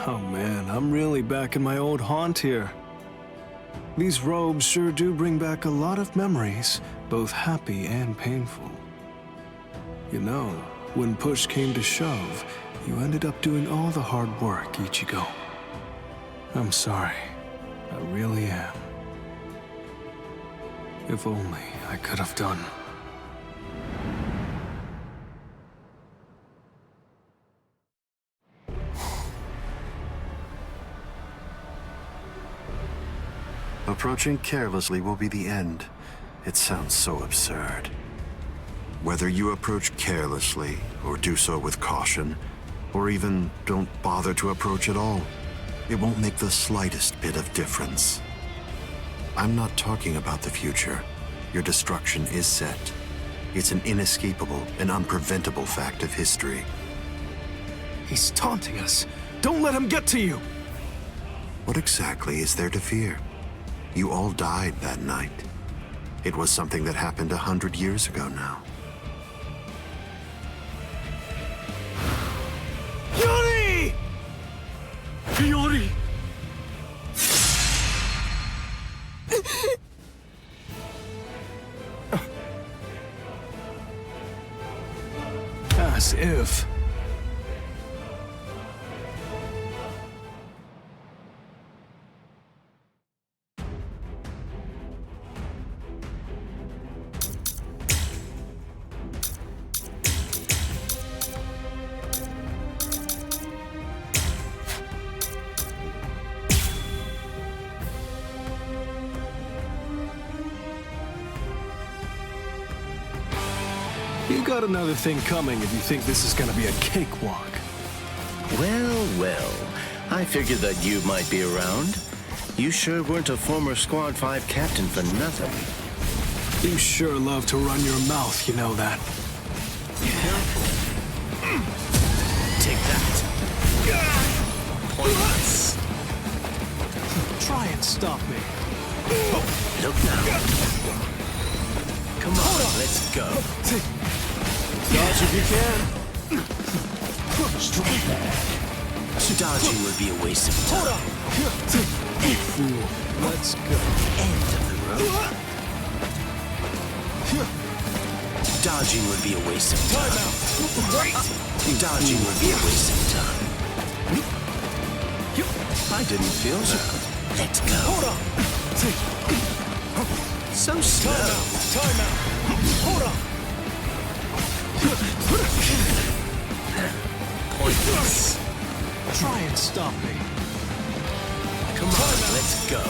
Oh man, I'm really back in my old haunt here. These robes sure do bring back a lot of memories, both happy and painful. You know, when push came to shove, you ended up doing all the hard work, Ichigo. I'm sorry. I really am. If only I could have done. Approaching carelessly will be the end. It sounds so absurd. Whether you approach carelessly, or do so with caution, or even don't bother to approach at all, it won't make the slightest bit of difference. I'm not talking about the future. Your destruction is set. It's an inescapable and unpreventable fact of history. He's taunting us. Don't let him get to you! What exactly is there to fear? You all died that night. It was something that happened 100 years ago now. Yori! Yori! As if... You got another thing coming if you think this is gonna be a cakewalk. Well, I figured that you might be around. You sure weren't a former Squad 5 captain for nothing. You sure love to run your mouth, you know that. Careful. Take that. Pointless. Try and stop me. Look now. Come on, let's go. Dodge if you can. Dodging would be a waste of time. Fool. Let's go. End of the road. Dodging would be a waste of time. Time out. Right. Dodging would be a waste of time. I didn't feel that. Let's go. Hold on. So slow. Time out. Hold on. Pointless. Try and stop me. Come on, let's go.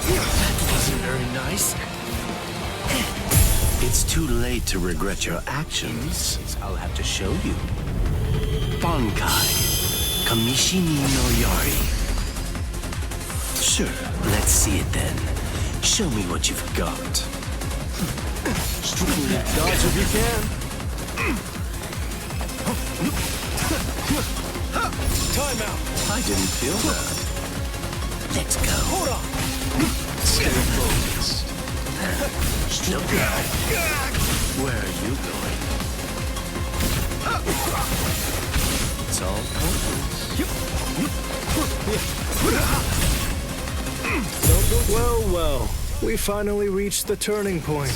That wasn't very nice. It's too late to regret your actions. I'll have to show you. Bankai. Kamishini no Yari. Sure, let's see it then. Show me what you've got. Dodge if you can. Time out. I didn't feel that. Let's go. Hold on. Stay focused. Look now. Where are you going? It's all pointless. Well. We finally reached the turning point.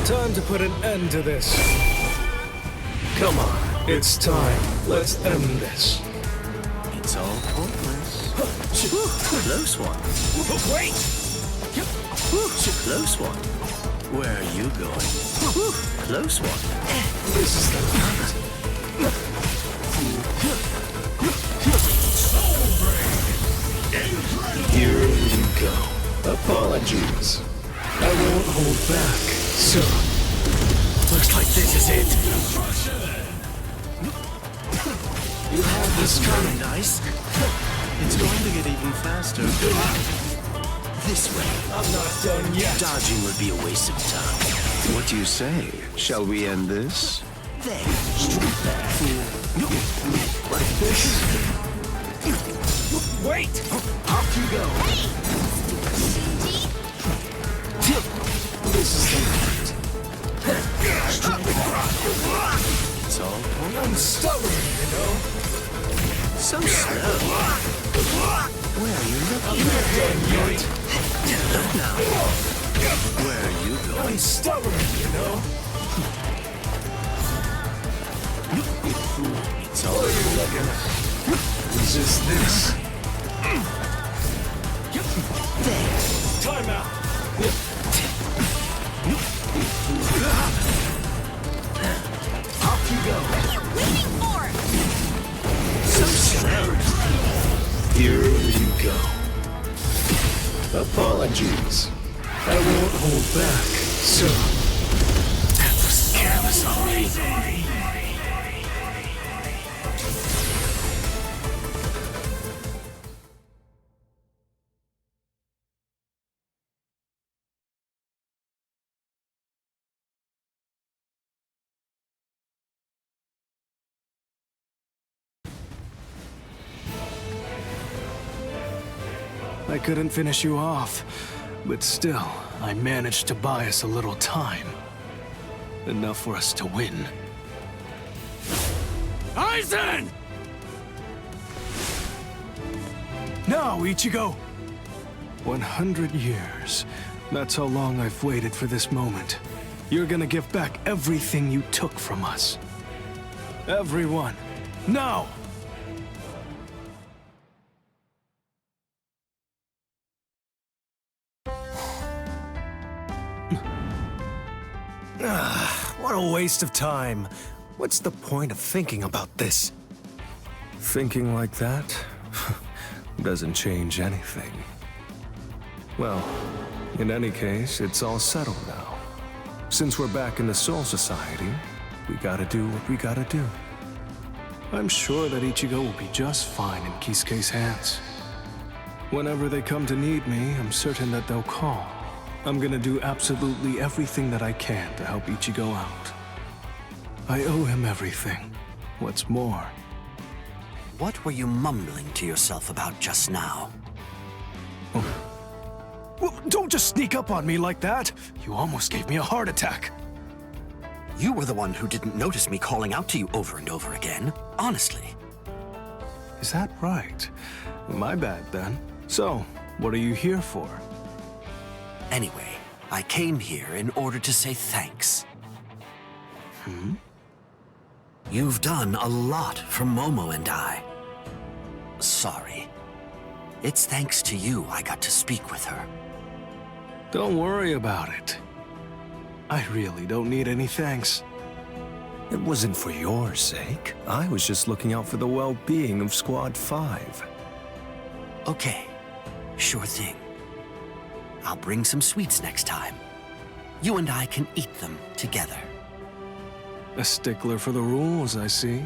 Time to put an end to this. Come on, it's time. Let's end this. It's all pointless. Close one. Wait! Close one. Where are you going? Close one. This is the night. Here you go. Apologies. I won't hold back, so... Looks like this is it. You have this Kind coming. of nice. It's going to get even faster. This way. I'm not done yet. Dodging would be a waste of time. What do you say? Shall we end this? There. Like this? Wait! Off you go. This is the night. I'm stubborn, you know. So slow. Where are you looking? Look now. Where are you going? I'm stubborn, you know. It's all you looking. Resist this. Thanks. Time out. Off you go. What are you waiting for? So slow. Here you go. Apologies. I won't hold back, so... That was careless of me. I couldn't finish you off, but still, I managed to buy us a little time. Enough for us to win. Aizen! Now, Ichigo! 100 years. That's how long I've waited for this moment. You're gonna give back everything you took from us. Everyone, now! What a waste of time. What's the point of thinking about this? Thinking like that doesn't change anything. Well, in any case, it's all settled now. Since we're back in the Soul Society, we gotta do what we gotta do. I'm sure that Ichigo will be just fine in Kisuke's hands. Whenever they come to need me, I'm certain that they'll call. I'm gonna do absolutely everything that I can to help Ichigo out. I owe him everything. What's more, What were you mumbling to yourself about just now? well, don't just sneak up on me like that. You almost gave me a heart attack. You were the one who didn't notice me calling out to you over and over again. Honestly. Is that right? My bad then. So, what are you here for? Anyway, I came here in order to say thanks. You've done a lot for Momo and I. Sorry. It's thanks to you I got to speak with her. Don't worry about it. I really don't need any thanks. It wasn't for your sake. I was just looking out for the well-being of Squad 5. Okay, sure thing. I'll bring some sweets next time. You and I can eat them together. A stickler for the rules, I see.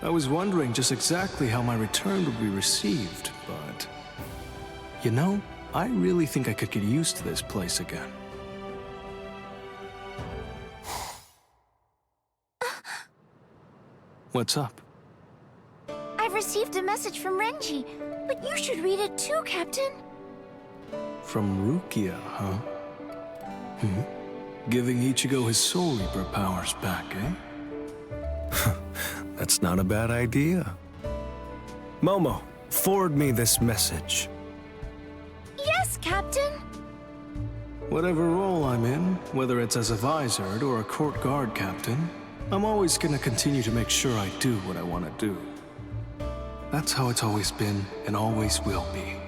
I was wondering just exactly how my return would be received, but... You know, I really think I could get used to this place again. What's up? I've received a message from Renji, but you should read it too, Captain. From Rukia, huh? Giving Ichigo his Soul Reaper powers back, eh? That's not a bad idea. Momo, forward me this message. Yes, Captain. Whatever role I'm in, whether it's as a visored or a court guard captain, I'm always gonna continue to make sure I do what I want to do. That's how it's always been and always will be.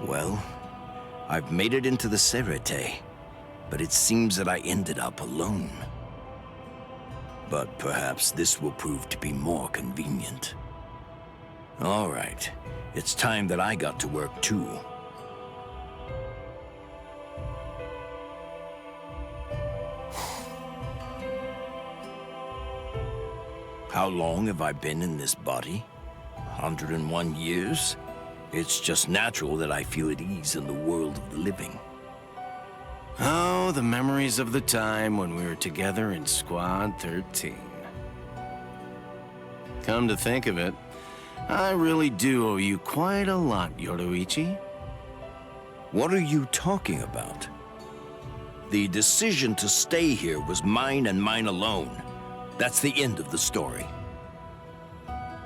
Well, I've made it into the Serete, but it seems that I ended up alone. But perhaps this will prove to be more convenient. All right. It's time that I got to work too. How long have I been in this body? 101 years? It's just natural that I feel at ease in the world of the living. Oh, the memories of the time when we were together in Squad 13. Come to think of it, I really do owe you quite a lot, Yoruichi. What are you talking about? The decision to stay here was mine and mine alone. That's the end of the story.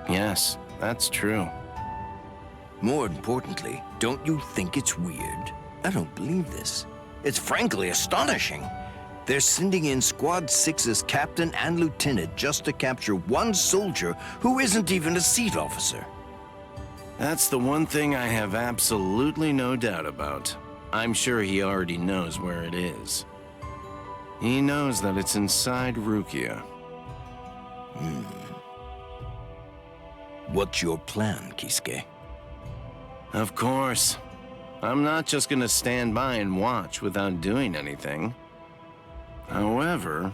Yes, that's true. More importantly, don't you think it's weird? I don't believe this. It's frankly astonishing. They're sending in Squad 6's captain and lieutenant just to capture one soldier who isn't even a seat officer. That's the one thing I have absolutely no doubt about. I'm sure he already knows where it is. He knows that it's inside Rukia. What's your plan, Kisuke? Of course. I'm not just gonna stand by and watch without doing anything. However,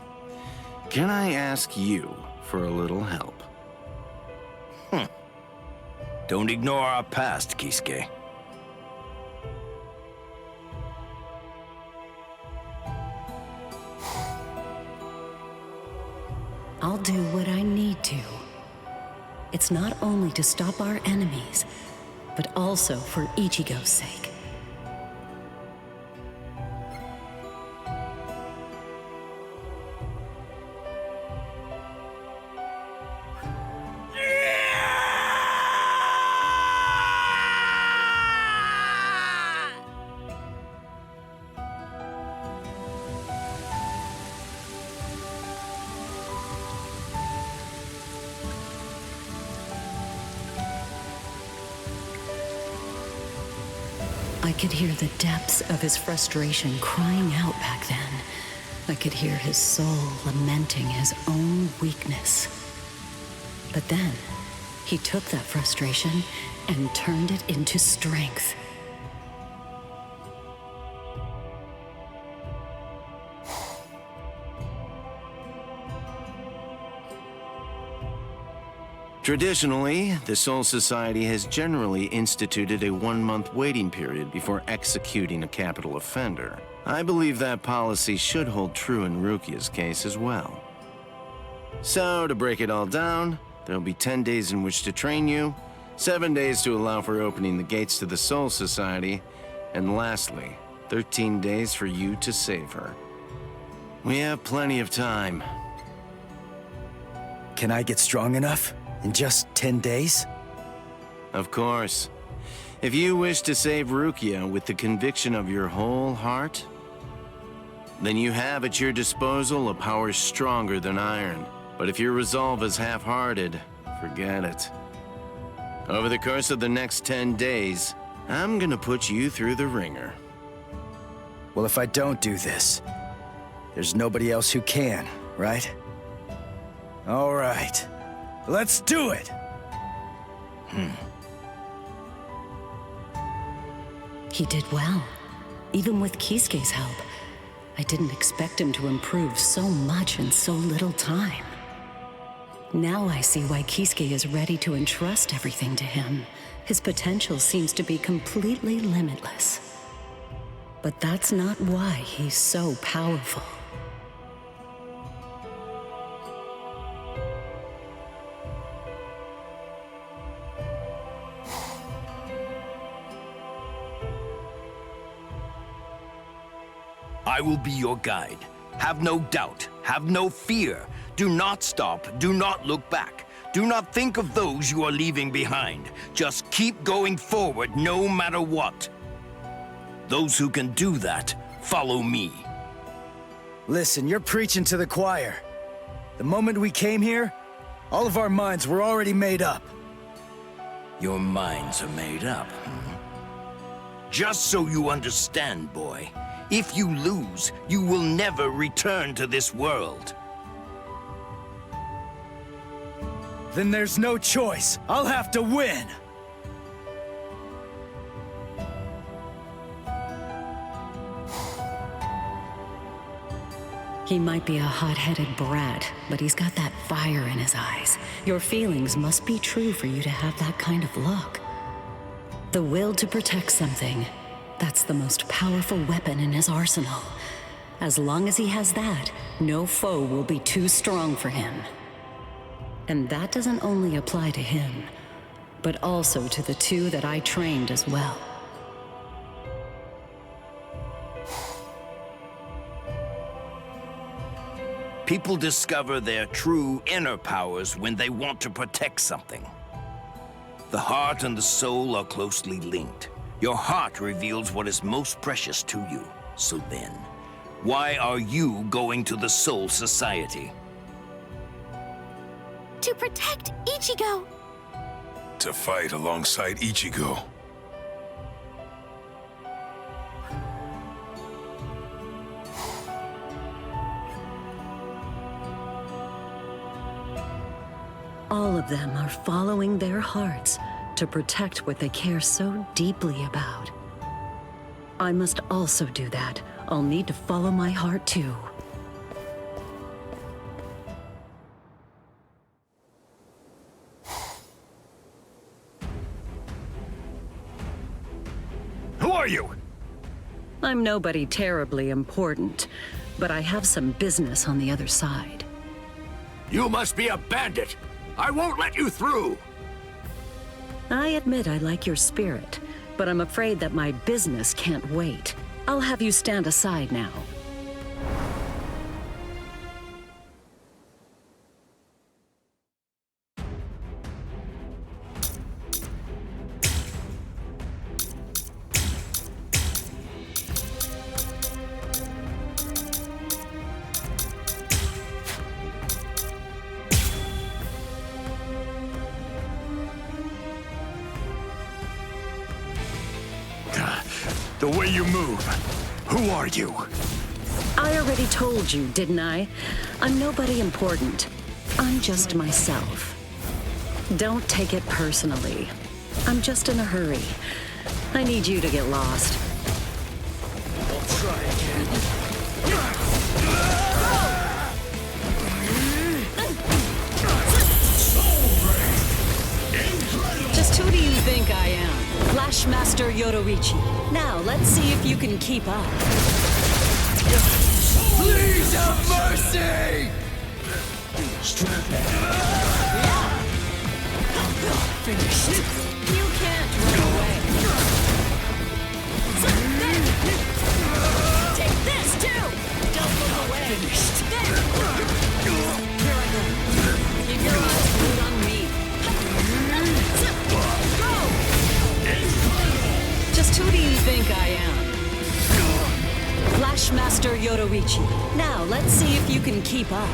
can I ask you for a little help? Don't ignore our past, Kisuke. I'll do what I need to. It's not only to stop our enemies, but also for Ichigo's sake. I could hear the depths of his frustration crying out back then. I could hear his soul lamenting his own weakness. But then, he took that frustration and turned it into strength. Traditionally, the Soul Society has generally instituted a 1-month waiting period before executing a capital offender. I believe that policy should hold true in Rukia's case as well. So, to break it all down, there'll be 10 days in which to train you, 7 days to allow for opening the gates to the Soul Society, and lastly, 13 days for you to save her. We have plenty of time. Can I get strong enough? In just 10 days? Of course. If you wish to save Rukia with the conviction of your whole heart, then you have at your disposal a power stronger than iron. But if your resolve is half-hearted, forget it. Over the course of the next 10 days, I'm gonna put you through the ringer. Well, if I don't do this, there's nobody else who can, right? All right. Let's do it! He did well, even with Kisuke's help. I didn't expect him to improve so much in so little time. Now I see why Kisuke is ready to entrust everything to him. His potential seems to be completely limitless. But that's not why he's so powerful. I will be your guide. Have no doubt. Have no fear. Do not stop. Do not look back. Do not think of those you are leaving behind. Just keep going forward no matter what. Those who can do that, follow me. Listen, you're preaching to the choir. The moment we came here, all of our minds were already made up. Your minds are made up. Just so you understand, boy. If you lose, you will never return to this world. Then there's no choice. I'll have to win! He might be a hot-headed brat, but he's got that fire in his eyes. Your feelings must be true for you to have that kind of look. The will to protect something, that's the most powerful weapon in his arsenal. As long as he has that, no foe will be too strong for him. And that doesn't only apply to him, but also to the two that I trained as well. People discover their true inner powers when they want to protect something. The heart and the soul are closely linked. Your heart reveals what is most precious to you. So then, why are you going to the Soul Society? To protect Ichigo. To fight alongside Ichigo. All of them are following their hearts to protect what they care so deeply about. I must also do that. I'll need to follow my heart too. Who are you? I'm nobody terribly important, but I have some business on the other side. You must be a bandit! I won't let you through! I admit I like your spirit, but I'm afraid that my business can't wait. I'll have you stand aside now. The way you move. Who are you? I already told you, didn't I? I'm nobody important. I'm just myself. Don't take it personally. I'm just in a hurry. I need you to get lost. I'll try again. Just who do you think I am? Flashmaster Yoruichi. Now, let's see if you can keep up. Please have mercy! Finished. You can't run away. Take this, too! Don't look away. Finished. There. Here I go. Keep your eyes glued on me. Go! Just who do you think I am? Flashmaster Yoruichi. Now, let's see if you can keep up.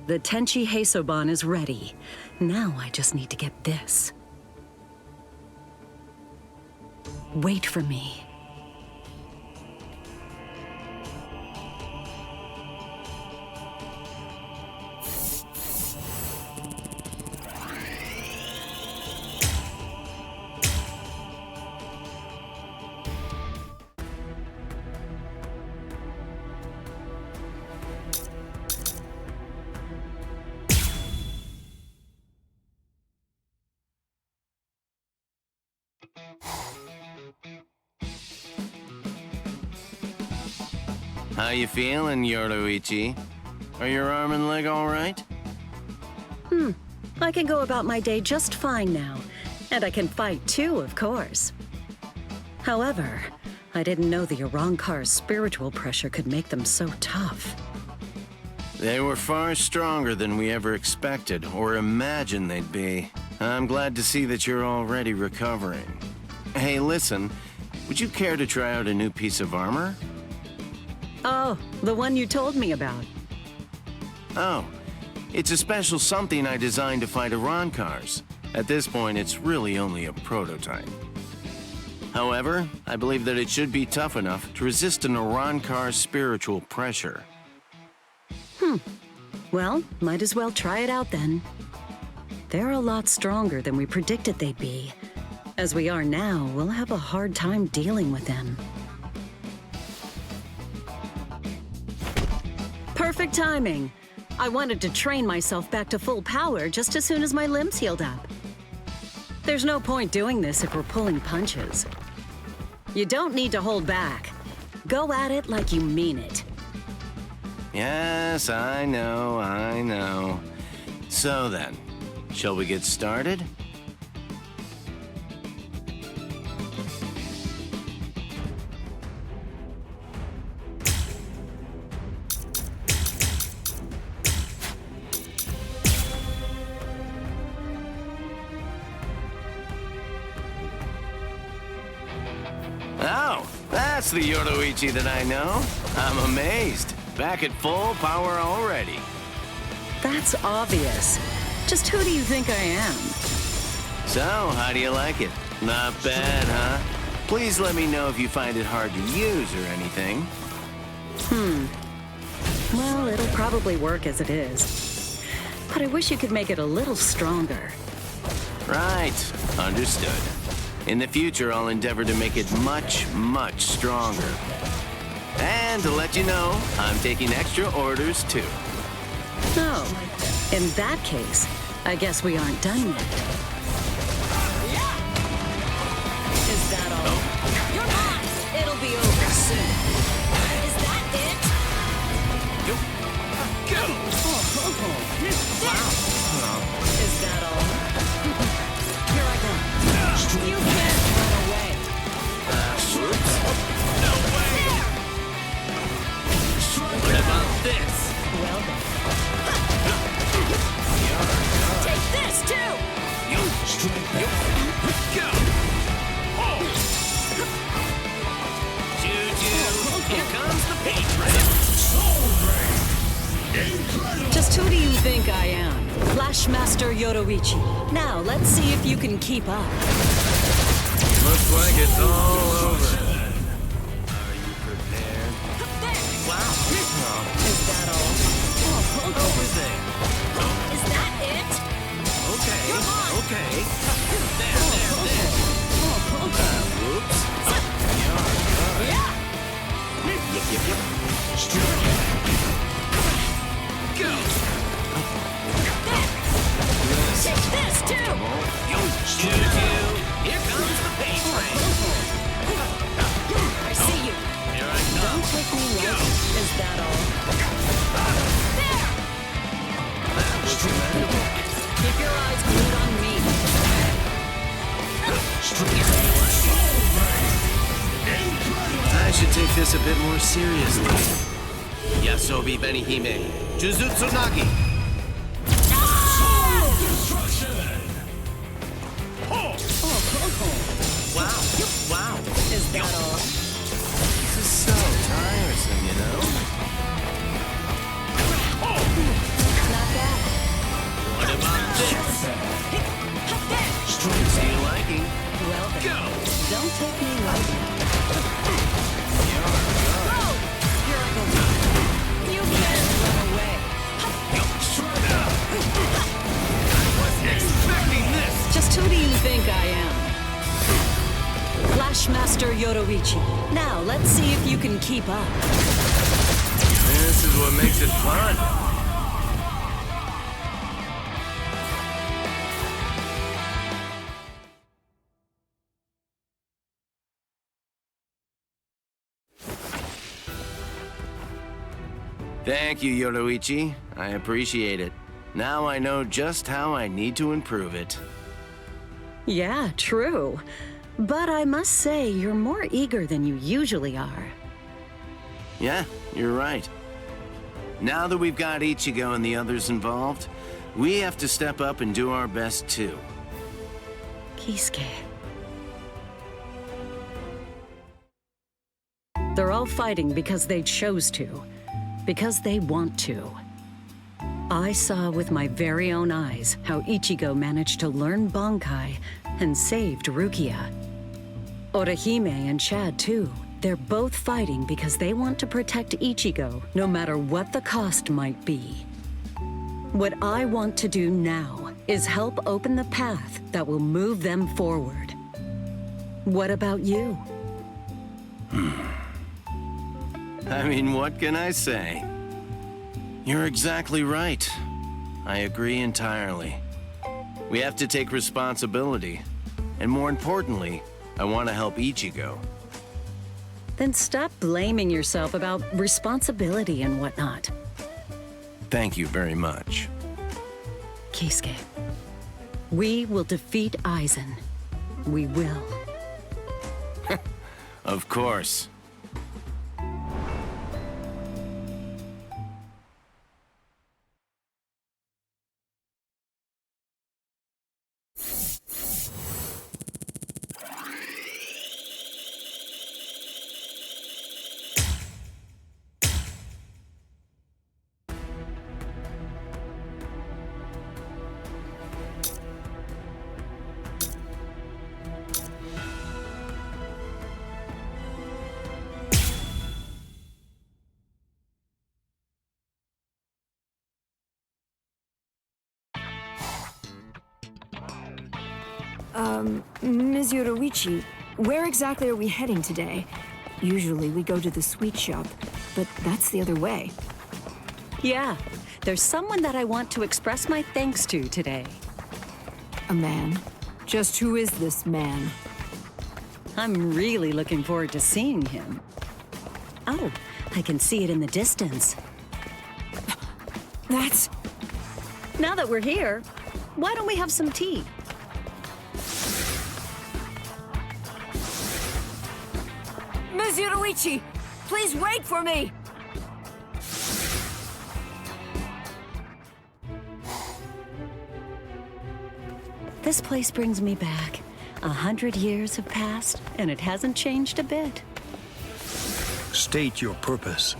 The Tenchi Heisoban is ready. Now I just need to get this. Wait for me. How you feeling, Yoruichi? Are your arm and leg all right? I can go about my day just fine now. And I can fight too, of course. However, I didn't know the Arrancar's spiritual pressure could make them so tough. They were far stronger than we ever expected or imagined they'd be. I'm glad to see that you're already recovering. Hey, listen, would you care to try out a new piece of armor? Oh, the one you told me about. Oh, it's a special something I designed to fight Arrancars. At this point, it's really only a prototype. However, I believe that it should be tough enough to resist an Arrancar's spiritual pressure. Well, might as well try it out then. They're a lot stronger than we predicted they'd be. As we are now, we'll have a hard time dealing with them. Perfect timing. I wanted to train myself back to full power just as soon as my limbs healed up. There's no point doing this if we're pulling punches. You don't need to hold back. Go at it like you mean it. Yes, I know. So then, shall we get started? Oh, that's the Yoruichi that I know. I'm amazed. Back at full power already. That's obvious. Just who do you think I am? So, how do you like it? Not bad, huh? Please let me know if you find it hard to use or anything. Well, it'll probably work as it is. But I wish you could make it a little stronger. Right. Understood. In the future, I'll endeavor to make it much, much stronger. And to let you know, I'm taking extra orders too. Oh, in that case, I guess we aren't done yet. Is that all? You're mine! It'll be over soon. Is that it? Go! Wow. Is that all? Here I go. You can't run away. Whoops. No way! What about this? Well then. Take this too! Go! Choo-choo! Here comes the paint train! Just who do you think I am? Flashmaster Yoruichi. Now, let's see if you can keep up. Looks like it's all over. Are you prepared? Wow. Is that all? Over there. Is that it? Okay. Come on. Okay. There. Whoops. Yeah! Yep. Go! Take this too! Choo-choo! Here comes the paint train! I see you. Here I come! Don't take me lightly. Is that all? There! That was commendable. Keep your eyes glued on me. I should take this a bit more seriously. Yasobi Benihime, Jujutsu Nagi! Wow. Is that all? This is so tiresome, you know? Not bad. What about this? See you liking? Well then. Go! Don't take me lightly. Here I go. You can't run away. I wasn't expecting this! Just who do you think I am? Flashmaster Yoruichi. Now, let's see if you can keep up. This is what makes it fun. Thank you, Yoruichi. I appreciate it. Now I know just how I need to improve it. Yeah, true. But I must say, you're more eager than you usually are. Yeah, you're right. Now that we've got Ichigo and the others involved, we have to step up and do our best too. Kisuke. They're all fighting because they chose to. Because they want to. I saw with my very own eyes how Ichigo managed to learn Bankai and saved Rukia. Orihime and Chad, too. They're both fighting because they want to protect Ichigo, no matter what the cost might be. What I want to do now is help open the path that will move them forward. What about you? I mean, what can I say? You're exactly right. I agree entirely. We have to take responsibility. And more importantly, I want to help Ichigo. Then stop blaming yourself about responsibility and whatnot. Thank you very much. Kisuke, we will defeat Aizen. We will. Of course. Ms. Yoruichi, where exactly are we heading today? Usually we go to the sweet shop, but that's the other way. Yeah, there's someone that I want to express my thanks to today. A man? Just who is this man? I'm really looking forward to seeing him. Oh, I can see it in the distance. That's... Now that we're here, why don't we have some tea? Ms. Yoruichi, please wait for me! This place brings me back. 100 years have passed, and it hasn't changed a bit. State your purpose.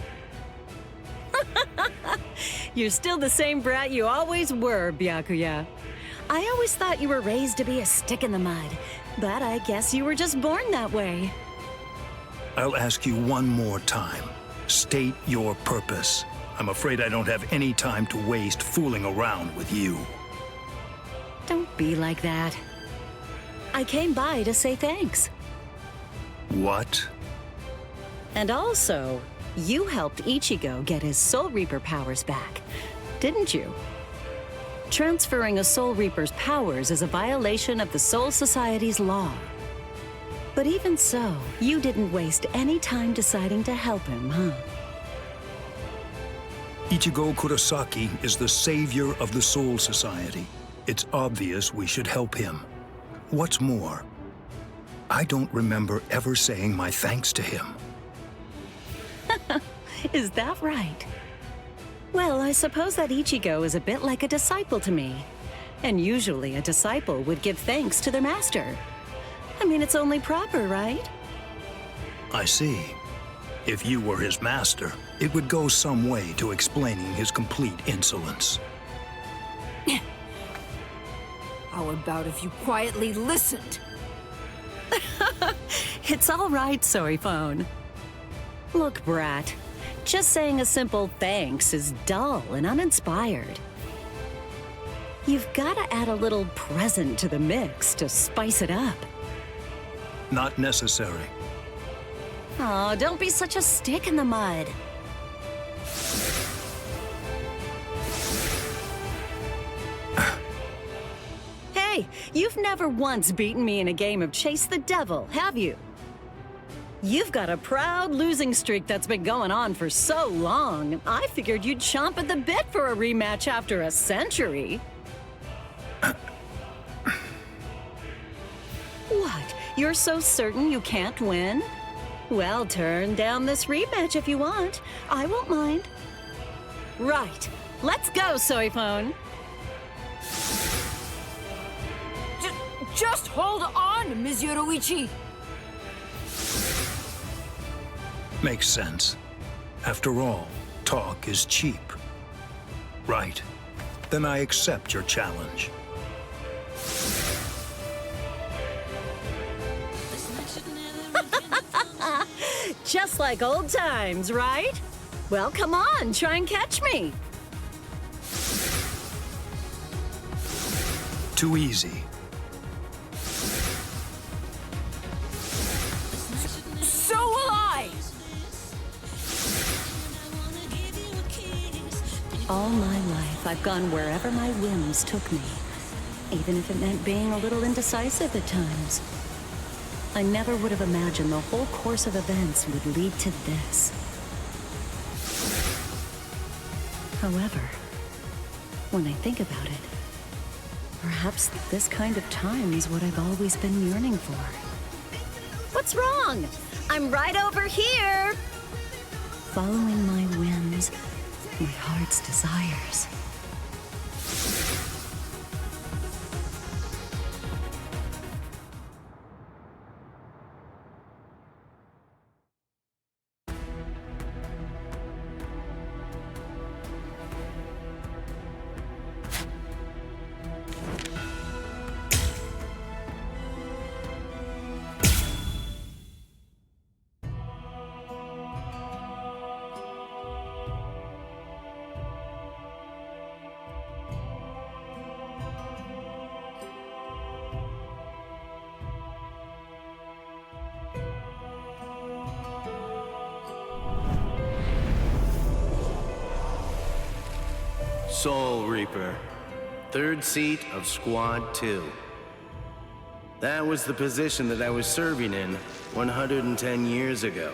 You're still the same brat you always were, Byakuya. I always thought you were raised to be a stick in the mud, but I guess you were just born that way. I'll ask you one more time. State your purpose. I'm afraid I don't have any time to waste fooling around with you. Don't be like that. I came by to say thanks. What? And also, you helped Ichigo get his Soul Reaper powers back, didn't you? Transferring a Soul Reaper's powers is a violation of the Soul Society's law. But even so, you didn't waste any time deciding to help him, huh? Ichigo Kurosaki is the savior of the Soul Society. It's obvious we should help him. What's more, I don't remember ever saying my thanks to him. Is that right? Well, I suppose that Ichigo is a bit like a disciple to me. And usually a disciple would give thanks to their master. I mean, it's only proper, right? I see. If you were his master, it would go some way to explaining his complete insolence. How about if you quietly listened? It's all right, Soiphone. Look, brat, just saying a simple thanks is dull and uninspired. You've got to add a little present to the mix to spice it up. Not necessary. Oh, don't be such a stick in the mud. Hey, you've never once beaten me in a game of Chase the Devil, have you? You've got a proud losing streak that's been going on for so long. I figured you'd chomp at the bit for a rematch after a century. What? You're so certain you can't win? Well, turn down this rematch if you want. I won't mind. Right. Let's go, Soiphone. Just hold on, Ms. Yoruichi. Makes sense. After all, talk is cheap. Right. Then I accept your challenge. Just like old times, right? Well, come on, try and catch me. Too easy. So will I! All my life, I've gone wherever my whims took me, even if it meant being a little indecisive at times. I never would have imagined the whole course of events would lead to this. However, when I think about it, perhaps this kind of time is what I've always been yearning for. What's wrong? I'm right over here! Following my whims, my heart's desires. Soul Reaper, third seat of Squad 2. That was the position that I was serving in 110 years ago.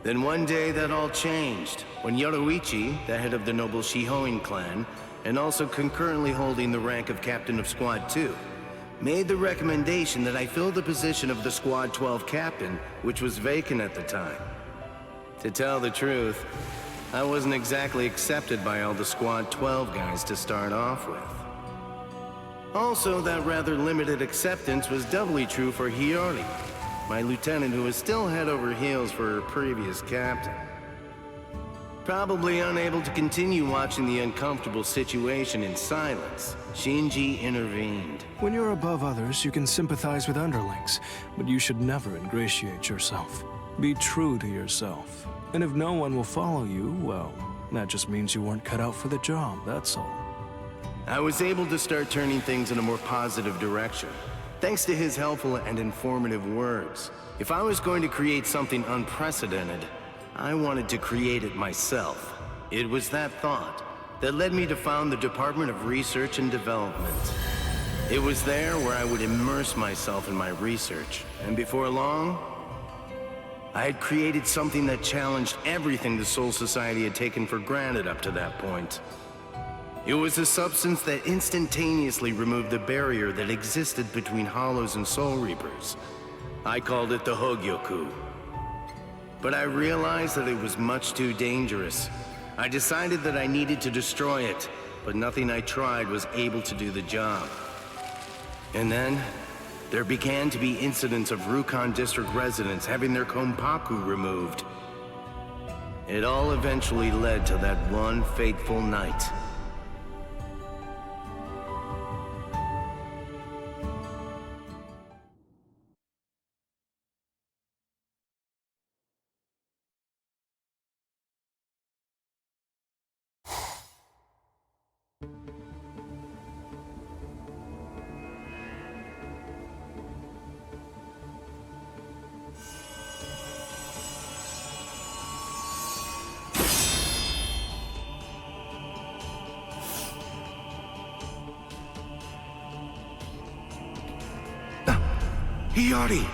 Then one day that all changed, when Yoruichi, the head of the noble Shihoin clan, and also concurrently holding the rank of Captain of Squad 2, made the recommendation that I fill the position of the Squad 12 Captain, which was vacant at the time. To tell the truth, I wasn't exactly accepted by all the Squad 12 guys to start off with. Also, that rather limited acceptance was doubly true for Hiyori, my lieutenant who was still head over heels for her previous captain. Probably unable to continue watching the uncomfortable situation in silence, Shinji intervened. When you're above others, you can sympathize with underlings, but you should never ingratiate yourself. Be true to yourself. And if no one will follow you, well, that just means you weren't cut out for the job, that's all. I was able to start turning things in a more positive direction, thanks to his helpful and informative words. If I was going to create something unprecedented, I wanted to create it myself. It was that thought that led me to found the Department of Research and Development. It was there where I would immerse myself in my research, and before long, I had created something that challenged everything the Soul Society had taken for granted up to that point. It was a substance that instantaneously removed the barrier that existed between Hollows and Soul Reapers. I called it the Hogyoku. But I realized that it was much too dangerous. I decided that I needed to destroy it, but nothing I tried was able to do the job. And then, there began to be incidents of Rukon District residents having their Konpaku removed. It all eventually led to that one fateful night. Hiyori!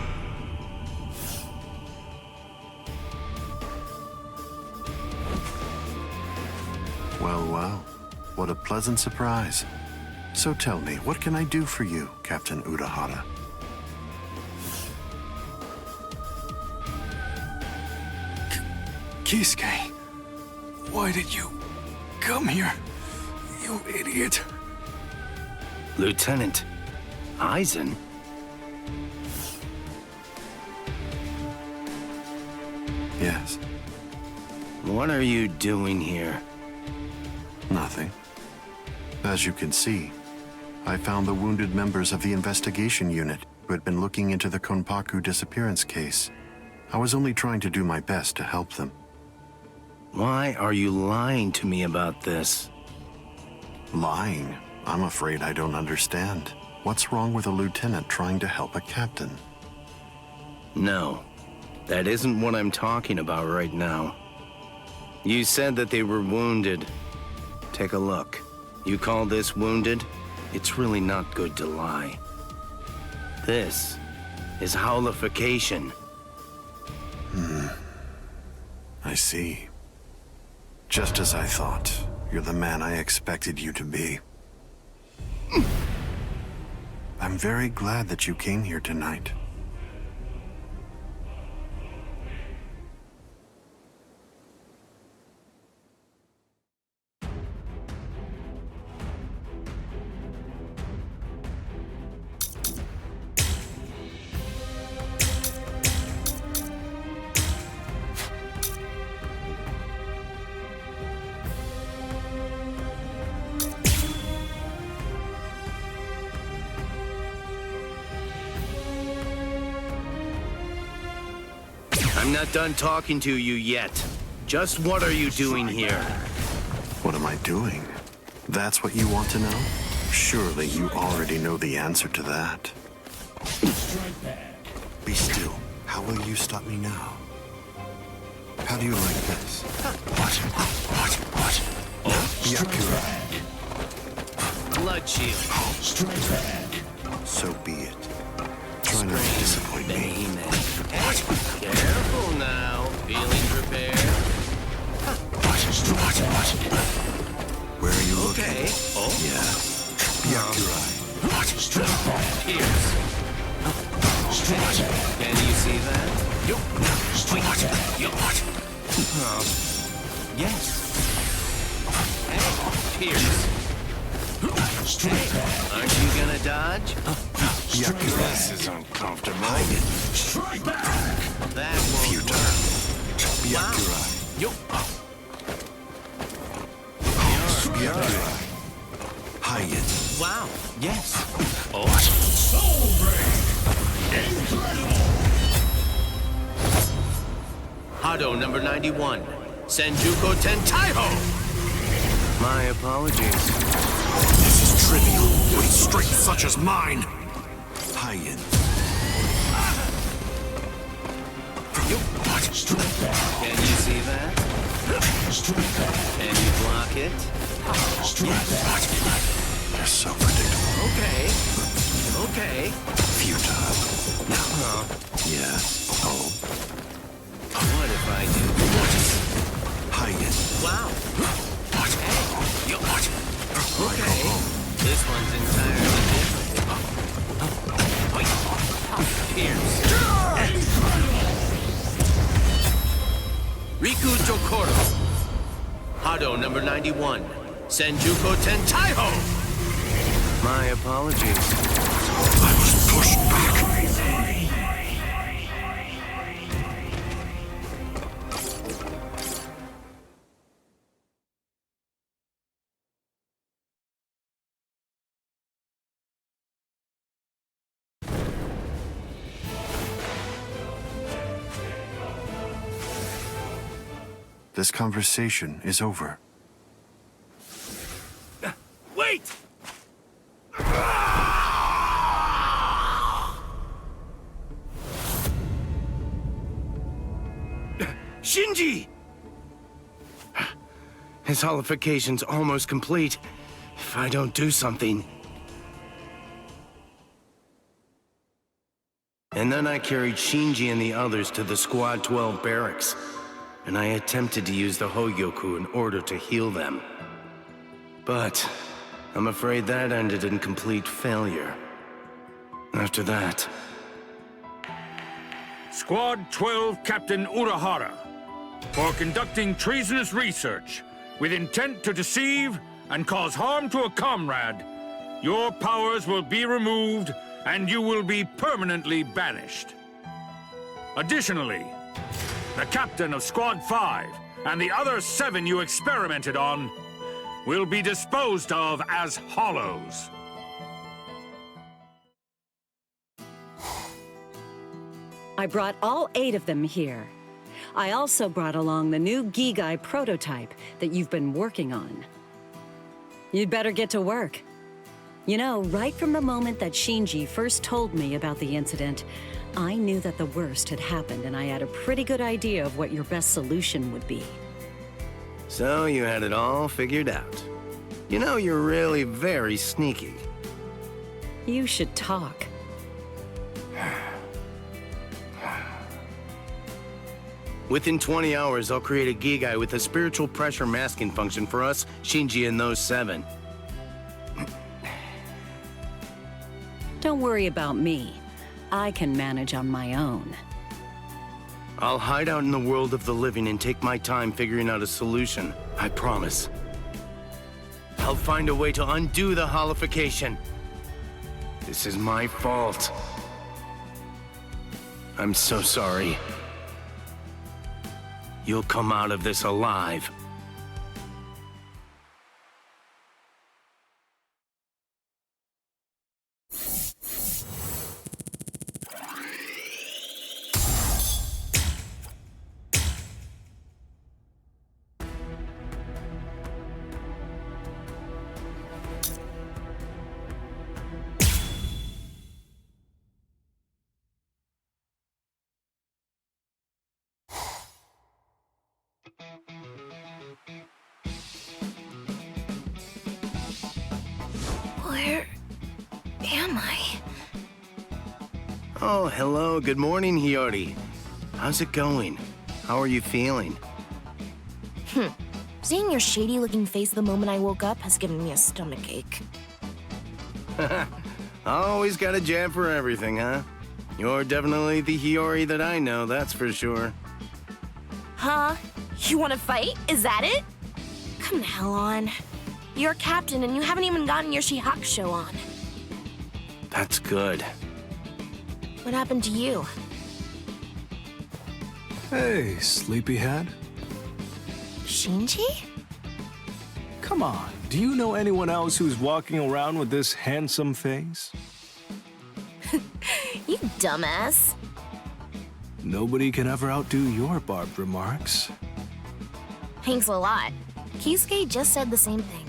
Well, well. What a pleasant surprise. So tell me, what can I do for you, Captain Urahara? Kisuke, why did you come here, you idiot? Lieutenant Aizen? Yes. What are you doing here? Nothing. As you can see, I found the wounded members of the investigation unit who had been looking into the Konpaku disappearance case. I was only trying to do my best to help them. Why are you lying to me about this? Lying? I'm afraid I don't understand. What's wrong with a lieutenant trying to help a captain? No, that isn't what I'm talking about right now. You said that they were wounded. Take a look. You call this wounded? It's really not good to lie. This is howlification. I see. Just as I thought. You're the man I expected you to be. I'm very glad that you came here tonight. I'm not done talking to you yet. Just what are you doing here? What am I doing? That's what you want to know? Surely you already know the answer to that. Be still. How will you stop me now? How do you like this? What? Yakura. Blood shield. So be it. Try not to disappoint me. Careful now. Feeling prepared? Where are you looking? Okay. Oh. Yeah. Yakura. Pierce. Can you see that? Yes. Hey, Pierce. Aren't you gonna dodge? This is uncomfortable. Strike back. That won't Futile. Yakura. Yakura. Hide. Wow. Yes. Oh. Soul break! Incredible! Hado number 91. Senjuko Tentaiho. My apologies. This is trivial with strength such as mine. Hide. Can you see that? Can you block it? They're so predictable. Okay. Futile. Now. Yes. Oh. What if I do this? Hide it. Wow. Okay. This one's entirely different. Pierce. Riku Jokoro. Hado number 91. Senjuko Tentaiho. My apologies. I was pushed back. This conversation is over. Wait! Shinji! His holification's almost complete. If I don't do something... And then I carried Shinji and the others to the Squad 12 barracks, and I attempted to use the Hogyoku in order to heal them. But I'm afraid that ended in complete failure. After that... Squad 12 Captain Urahara, for conducting treasonous research with intent to deceive and cause harm to a comrade, your powers will be removed and you will be permanently banished. Additionally, the captain of Squad 5 and the other 7 you experimented on will be disposed of as hollows. I brought all 8 of them here. I also brought along the new Gigai prototype that you've been working on. You'd better get to work. You know, right from the moment that Shinji first told me about the incident, I knew that the worst had happened, and I had a pretty good idea of what your best solution would be. So you had it all figured out. You know, you're really very sneaky. You should talk. Within 20 hours, I'll create a Gigai with a spiritual pressure masking function for us, Shinji, and those 7. Don't worry about me. I can manage on my own. I'll hide out in the world of the living and take my time figuring out a solution. I promise. I'll find a way to undo the holification. This is my fault. I'm so sorry. You'll come out of this alive. Where am I? Oh, hello. Good morning, Hiyori. How's it going? How are you feeling? Seeing your shady-looking face the moment I woke up has given me a stomachache. Always got a jab for everything, huh? You're definitely the Hiyori that I know, that's for sure. Huh? You want to fight? Is that it? Come the hell on. You're a captain and you haven't even gotten your Shihakusho on. That's good. What happened to you? Hey, sleepyhead. Shinji? Come on, do you know anyone else who's walking around with this handsome face? You dumbass. Nobody can ever outdo your barbed remarks. Thanks a lot. Kisuke just said the same thing.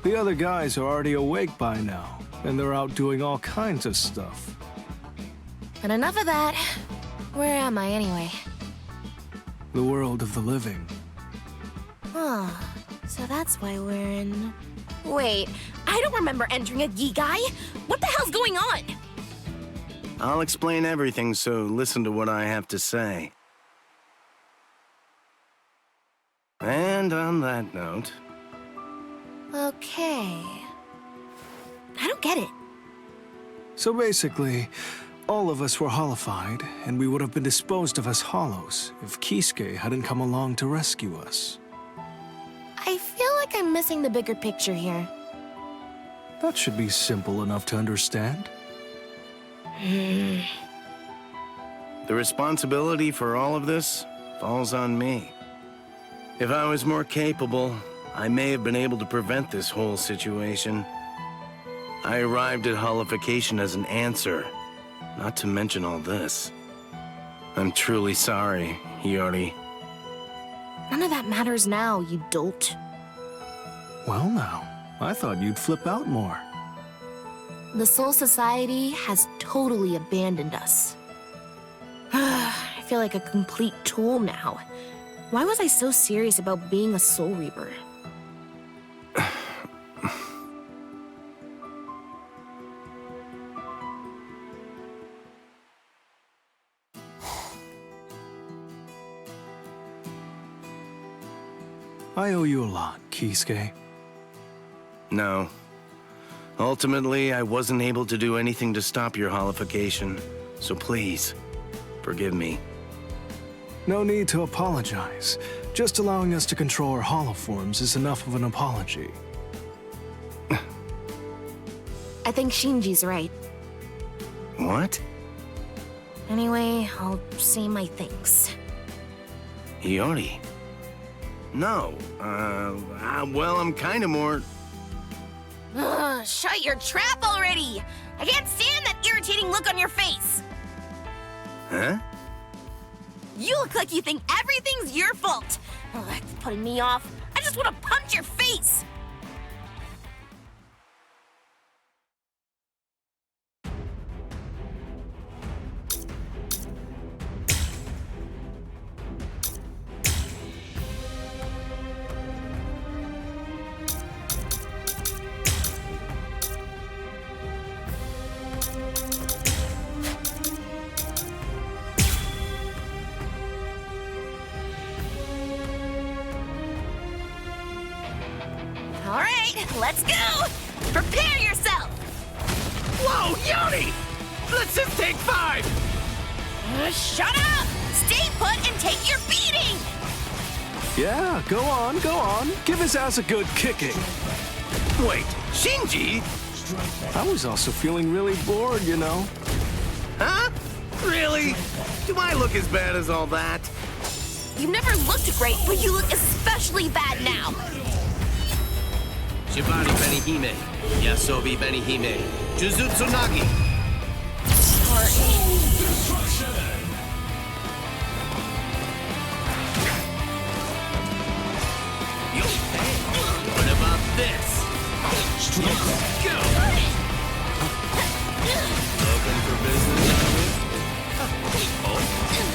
The other guys are already awake by now, and they're out doing all kinds of stuff. But enough of that. Where am I anyway? The world of the living. Oh, so that's why we're in... Wait, I don't remember entering a Gigai. What the hell's going on? I'll explain everything, so listen to what I have to say. And on that note... Okay... I don't get it. So basically, all of us were holified, and we would have been disposed of as hollows if Kisuke hadn't come along to rescue us. I feel like I'm missing the bigger picture here. That should be simple enough to understand. The responsibility for all of this falls on me. If I was more capable, I may have been able to prevent this whole situation. I arrived at holification as an answer, not to mention all this. I'm truly sorry, Hiyori. None of that matters now, you dolt. Well now, I thought you'd flip out more. The Soul Society has totally abandoned us. I feel like a complete tool now. Why was I so serious about being a Soul Reaper? I owe you a lot, Kisuke. No. Ultimately, I wasn't able to do anything to stop your holification, so please, forgive me. No need to apologize. Just allowing us to control our holoforms is enough of an apology. I think Shinji's right. What? Anyway, I'll say my thanks. Hiyori. No. Well, I'm kind of more... Ugh, shut your trap already! I can't stand that irritating look on your face! Huh? You look like you think everything's your fault! Oh, that's putting me off. I just want to punch your face! All right, let's go! Prepare yourself! Whoa, Yoni! Let's just take 5! Shut up! Stay put and take your beating! Yeah, go on, go on. Give his ass a good kicking. Wait, Shinji? I was also feeling really bored, you know. Huh? Really? Do I look as bad as all that? You've never looked great, but you look especially bad now. Shibari Benihime, Yasobi Benihime, Jujutsu Nagi. Yo, what about this? Go! Open for business, are we? Oh,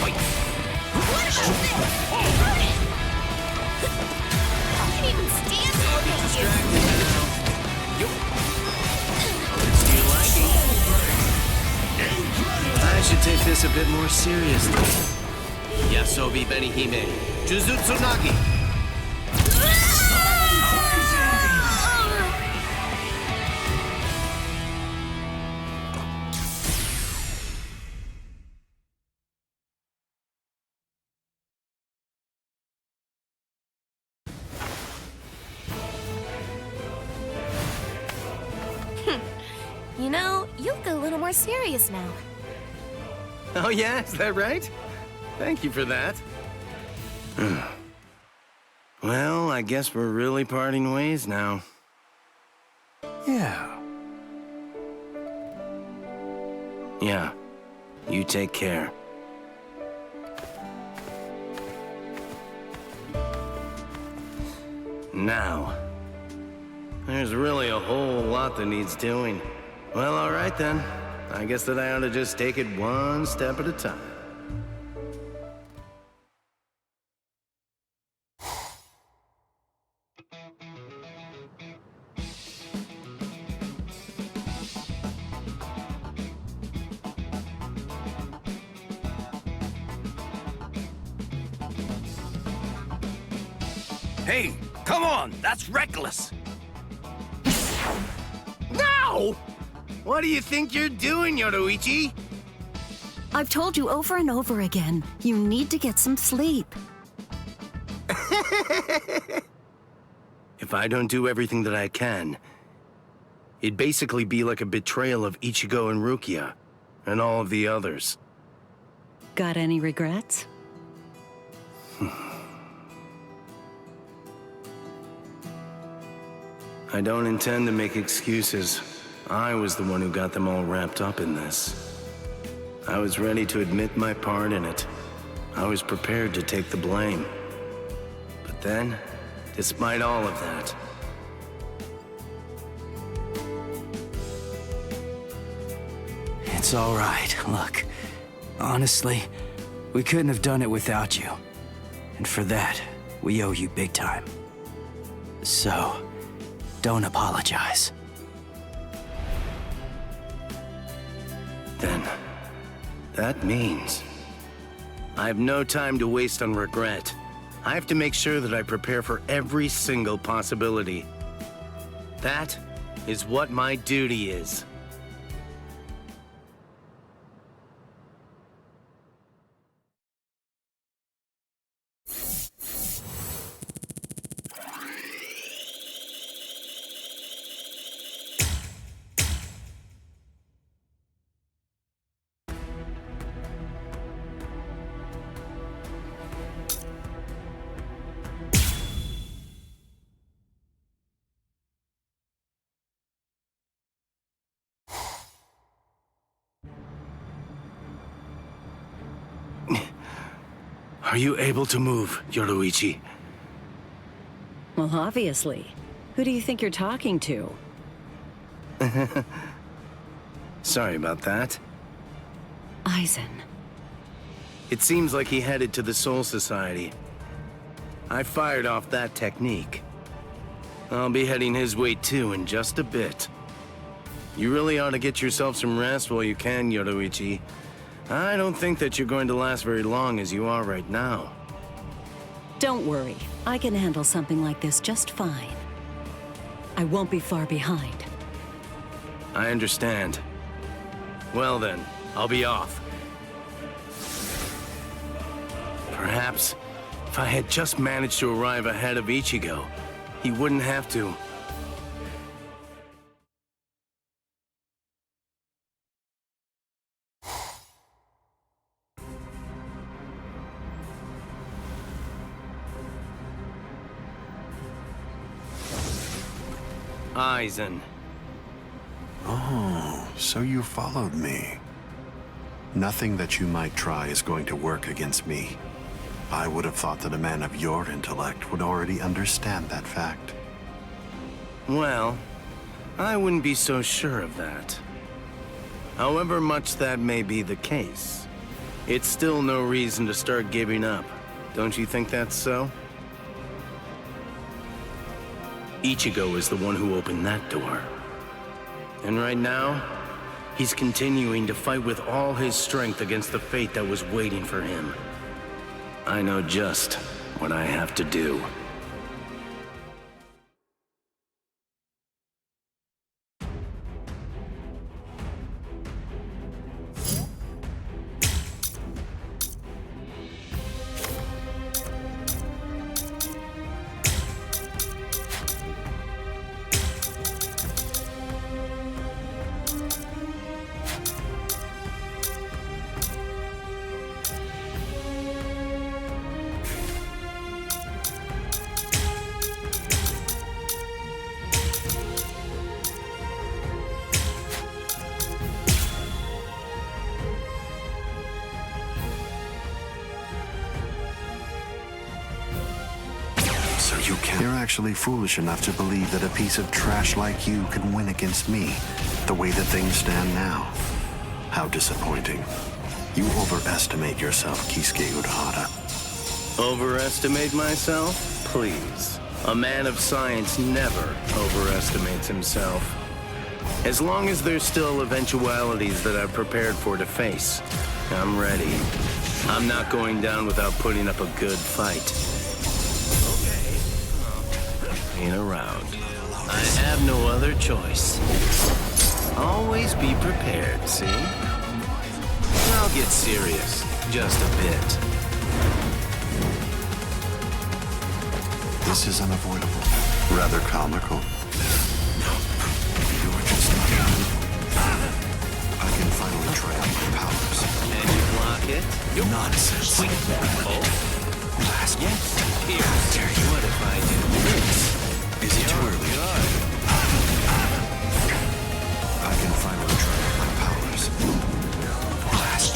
wait. What about this? I can't even stand to look at you. I should take this a bit more seriously. Yasobi Benihime, Jujutsu Nagi. You know, you look a little more serious now. Oh yeah, is that right? Thank you for that. Well, I guess we're really parting ways now. Yeah. Yeah. You take care. Now, there's really a whole lot that needs doing. Well, all right then. I guess that I ought to just take it one step at a time. Hey, come on! That's reckless! No! What do you think you're doing, Yoruichi? I've told you over and over again, you need to get some sleep. If I don't do everything that I can, it'd basically be like a betrayal of Ichigo and Rukia, and all of the others. Got any regrets? I don't intend to make excuses. I was the one who got them all wrapped up in this. I was ready to admit my part in it. I was prepared to take the blame. But then, despite all of that, It's all right. Look, honestly, we couldn't have done it without you. And for that, we owe you big time. So, don't apologize. then that means I have no time to waste on regret. I have to make sure that I prepare for every single possibility. That is what my duty is. Are you able to move, Yoruichi? Well, obviously. Who do you think you're talking to? Sorry about that. Aizen. It seems like he headed to the Soul Society. I fired off that technique. I'll be heading his way too in just a bit. You really ought to get yourself some rest while you can, Yoruichi. I don't think that you're going to last very long as you are right now. Don't worry. I can handle something like this just fine. I won't be far behind. I understand. Well then, I'll be off. Perhaps, if I had just managed to arrive ahead of Ichigo, he wouldn't have to. Aizen. Oh, so you followed me. Nothing that you might try is going to work against me. I would have thought that a man of your intellect would already understand that fact. Well, I wouldn't be so sure of that. However much that may be the case, it's still no reason to start giving up. Don't you think that's so? Ichigo is the one who opened that door. And right now, he's continuing to fight with all his strength against the fate that was waiting for him. I know just what I have to do. You're actually foolish enough to believe that a piece of trash like you can win against me, the way that things stand now. How disappointing. You overestimate yourself, Kisuke Urahara. Overestimate myself? Please. A man of science never overestimates himself. As long as there's still eventualities that I've prepared for to face, I'm ready. I'm not going down without putting up a good fight. Around. I have no other choice. Always be prepared, see? I'll get serious, just a bit. This is unavoidable. Rather comical. You're just not done. I can finally try out my powers. Can you block it? Nonsense. Wait. Oh? Blast. Yes. Here. What if I do this? Is it too early? I can finally try out my powers. Blast.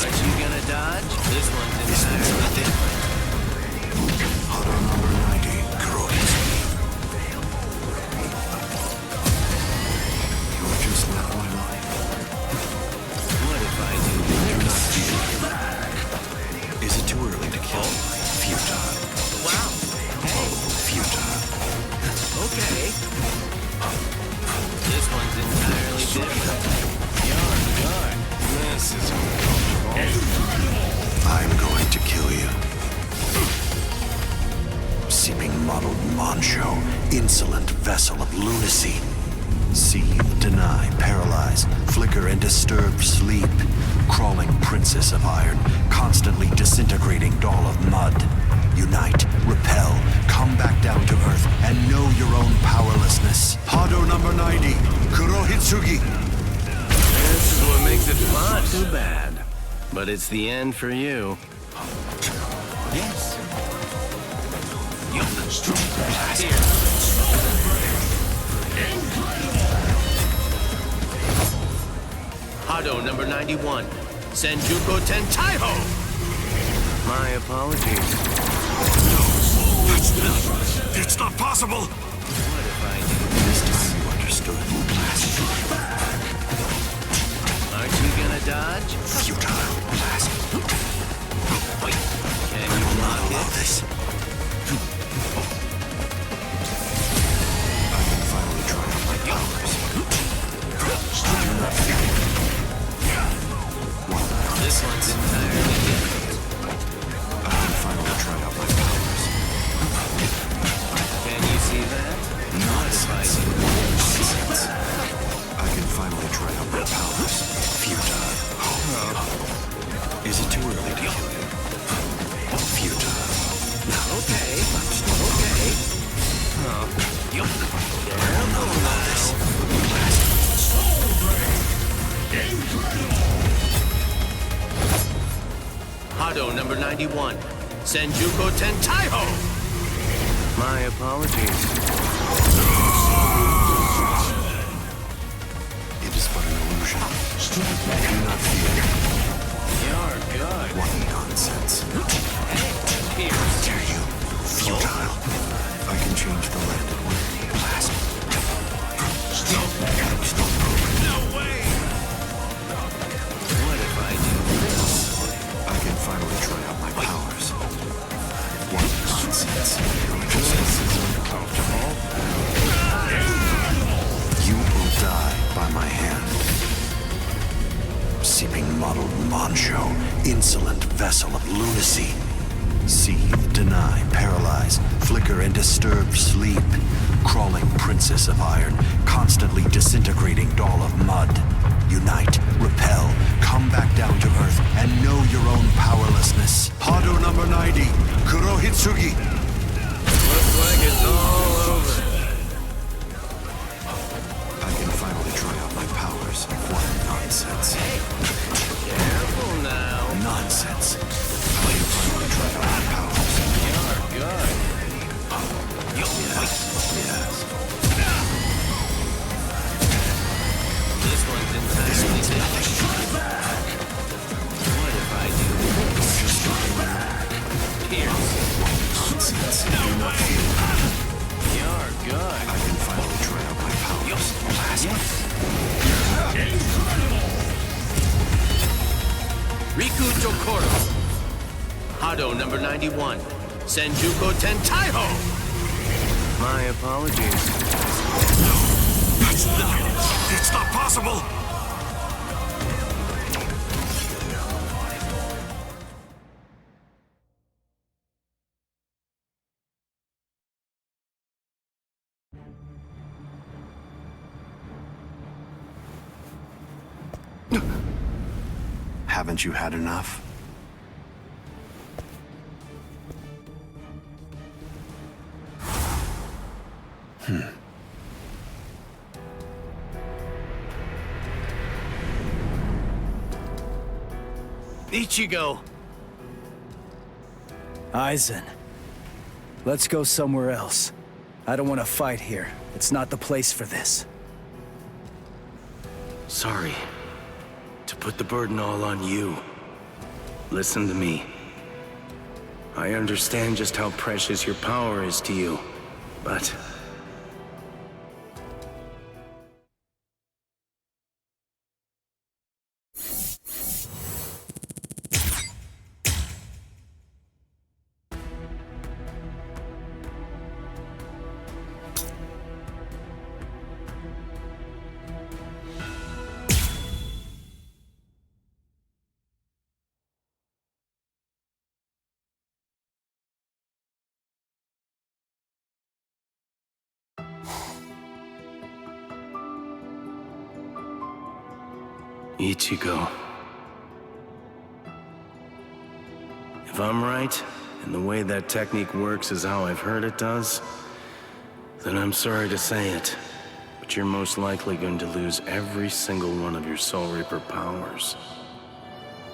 Aren't you gonna dodge? This one's entirely different. Huddle number 90, Kuroi's. You're just not my life. What if I do this? Is it too early to kill? Futile. Wow. Hey. Futile. Okay. This one's entirely different. Yard. This is uncomfortable. I'm going to kill you. Seeping muddled Moncho, insolent vessel of lunacy. Seethe, deny, paralyze, flicker and disturb sleep. Crawling princess of iron, constantly disintegrating doll of mud. Unite, repel, come back down to earth, and know your own powerlessness. Hado number 90, Kurohitsugi. This is what makes it fun. Too bad. But it's the end for you. Yes. Here. Hado number 91, Senjuko Tentaiho! My apologies. It's not possible! What if I do? This time you understood. Aren't you gonna dodge? Futile blast. Can you block it? This. I can finally try out my powers. Do not fear. This one's entirely different. I can finally try out my powers. Can you see that? Nonsense. Nonsense. I can finally try out my powers. Futile. Is it too early to kill you? Futile. Okay. Okay. Oh. Careful now. Hado number 91. Senjuko Tentaiho! My apologies. It is but an illusion. Do not fear. You're good. What nonsense. Here. Dare you? Futile. I can change the land at will. Blast. Stop. No way! What if I do this? I can finally try out my powers. What nonsense. This is uncomfortable. You will die by my hand. Seeming muddled mancho, insolent vessel of lunacy. Seethe, deny, paralyze, flicker, and disturb sleep. Crawling princess of iron, constantly disintegrating doll of mud. Unite, repel, come back down to earth, and know your own powerlessness. Hado number 90, Kurohitsugi. Looks like it's all over. I can finally try out my powers. What nonsense. Careful now. Nonsense. I can finally try out my powers. You're good. Yes. This one's entirely different. What if I do this? Pierce. Nonsense. Do not fear. You're good. I can finally try out my powers. Yes. Riku Jokoro. Hado number 91. Senjuko Tentaiho. My apologies. It's not possible! Haven't you had enough? Ichigo. Aizen. Let's go somewhere else. I don't want to fight here. It's not the place for this. Sorry to put the burden all on you. Listen to me. I understand just how precious your power is to you, but... Ichigo. If I'm right, and the way that technique works is how I've heard it does, then I'm sorry to say it, but you're most likely going to lose every single one of your Soul Reaper powers.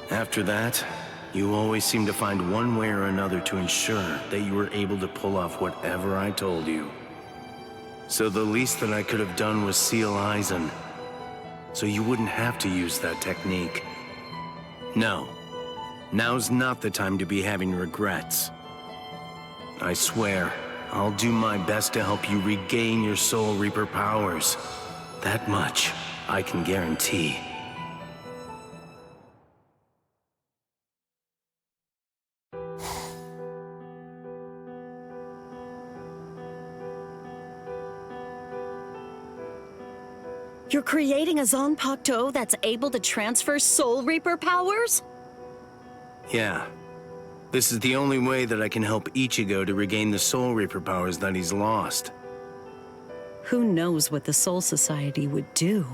After that, you always seem to find one way or another to ensure that you were able to pull off whatever I told you. So the least that I could have done was seal Aizen, so you wouldn't have to use that technique. No, Now's not the time to be having regrets. I swear, I'll do my best to help you regain your Soul Reaper powers. That much I can guarantee. You're creating a Zanpakuto that's able to transfer Soul Reaper powers? Yeah. This is the only way that I can help Ichigo to regain the Soul Reaper powers that he's lost. Who knows what the Soul Society would do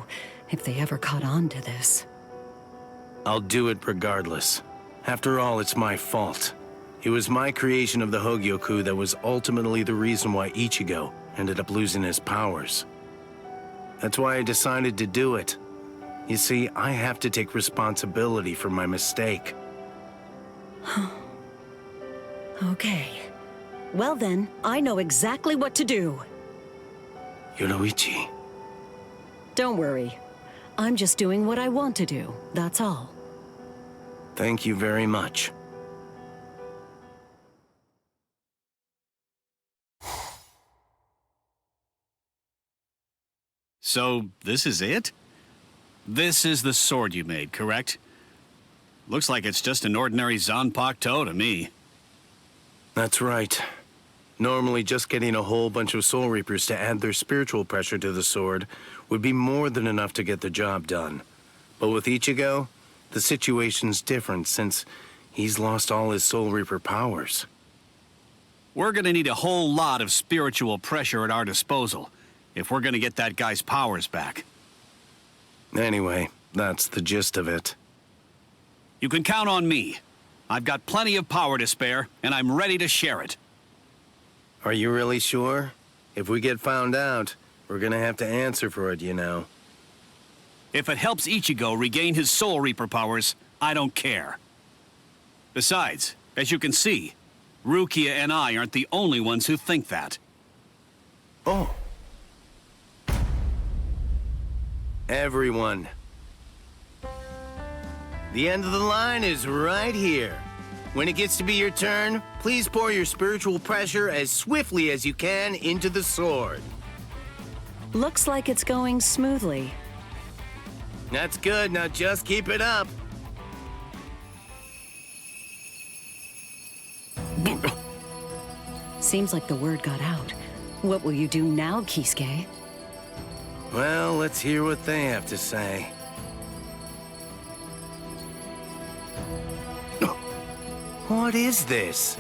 if they ever caught on to this. I'll do it regardless. After all, it's my fault. It was my creation of the Hogyoku that was ultimately the reason why Ichigo ended up losing his powers. That's why I decided to do it. You see, I have to take responsibility for my mistake. Okay. Well then, I know exactly what to do. Yoruichi. Don't worry. I'm just doing what I want to do, that's all. Thank you very much. So, this is it? This is the sword you made, correct? Looks like it's just an ordinary Zanpakuto to me. That's right. Normally, just getting a whole bunch of Soul Reapers to add their spiritual pressure to the sword would be more than enough to get the job done. But with Ichigo, the situation's different since he's lost all his Soul Reaper powers. We're gonna need a whole lot of spiritual pressure at our disposal if we're gonna get that guy's powers back. Anyway, that's the gist of it. You can count on me. I've got plenty of power to spare, and I'm ready to share it. Are you really sure? If we get found out, we're gonna have to answer for it, you know. If it helps Ichigo regain his Soul Reaper powers, I don't care. Besides, as you can see, Rukia and I aren't the only ones who think that. Oh. Everyone. The end of the line is right here. When it gets to be your turn, please pour your spiritual pressure as swiftly as you can into the sword. Looks like it's going smoothly. That's good, now just keep it up. Seems like the word got out. What will you do now, Kisuke? Well, let's hear what they have to say. What is this?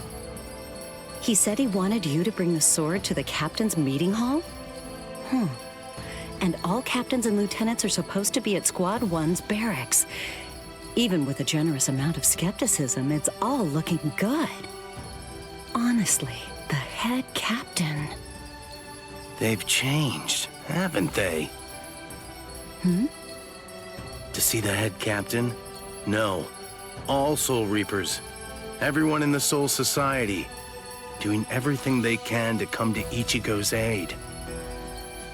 He said he wanted you to bring the sword to the captain's meeting hall? And all captains and lieutenants are supposed to be at Squad 1's barracks. Even with a generous amount of skepticism, it's all looking good. Honestly, the head captain. They've changed, haven't they? To see the head captain? No. All Soul Reapers. Everyone in the Soul Society. Doing everything they can to come to Ichigo's aid.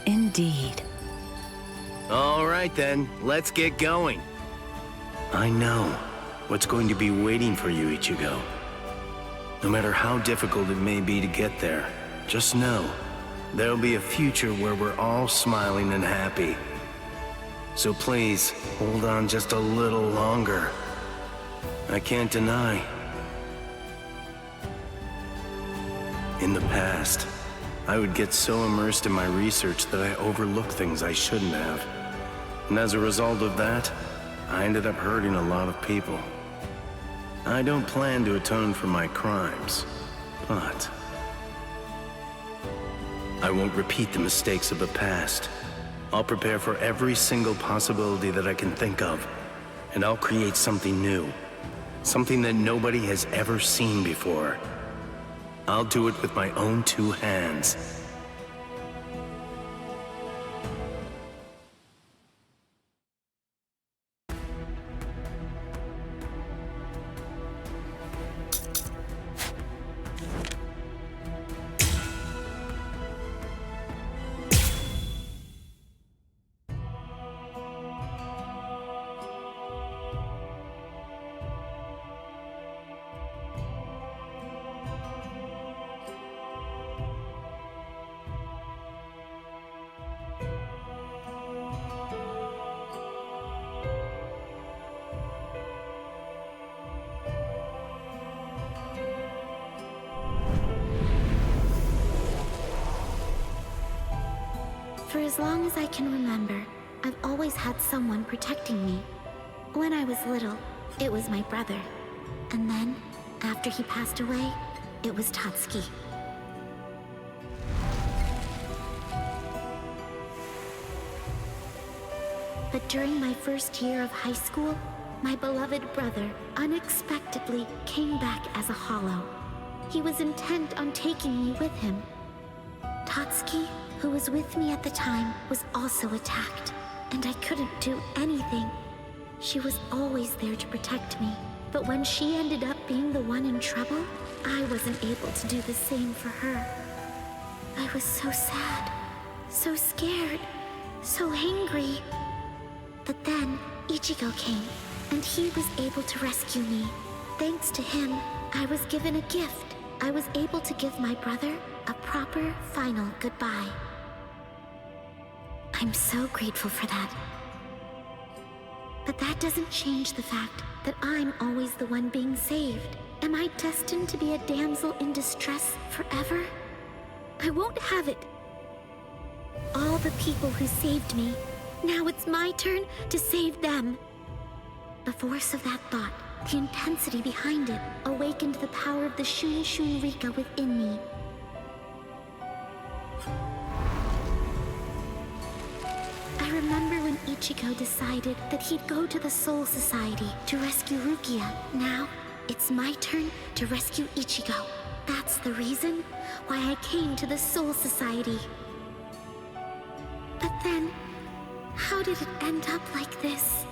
Indeed. All right then, let's get going. I know what's going to be waiting for you, Ichigo. No matter how difficult it may be to get there, just know there'll be a future where we're all smiling and happy. So please, hold on just a little longer. I can't deny. In the past, I would get so immersed in my research that I overlooked things I shouldn't have. And as a result of that, I ended up hurting a lot of people. I don't plan to atone for my crimes, but I won't repeat the mistakes of the past. I'll prepare for every single possibility that I can think of, and I'll create something new. Something that nobody has ever seen before. I'll do it with my own two hands. For as long as I can remember, I've always had someone protecting me. When I was little, it was my brother. And then, after he passed away, it was Tatsuki. But during my first year of high school, my beloved brother unexpectedly came back as a hollow. He was intent on taking me with him. Tatsuki, who was with me at the time, was also attacked, and I couldn't do anything. She was always there to protect me, but when she ended up being the one in trouble, I wasn't able to do the same for her. I was so sad, so scared, so angry. But then, Ichigo came, and he was able to rescue me. Thanks to him, I was given a gift. I was able to give my brother a proper, final goodbye. I'm so grateful for that. But that doesn't change the fact that I'm always the one being saved. Am I destined to be a damsel in distress forever? I won't have it. All the people who saved me, now it's my turn to save them. The force of that thought, the intensity behind it, awakened the power of the Shun Shun Rika within me. I remember when Ichigo decided that he'd go to the Soul Society to rescue Rukia. Now, it's my turn to rescue Ichigo. That's the reason why I came to the Soul Society. But then, how did it end up like this?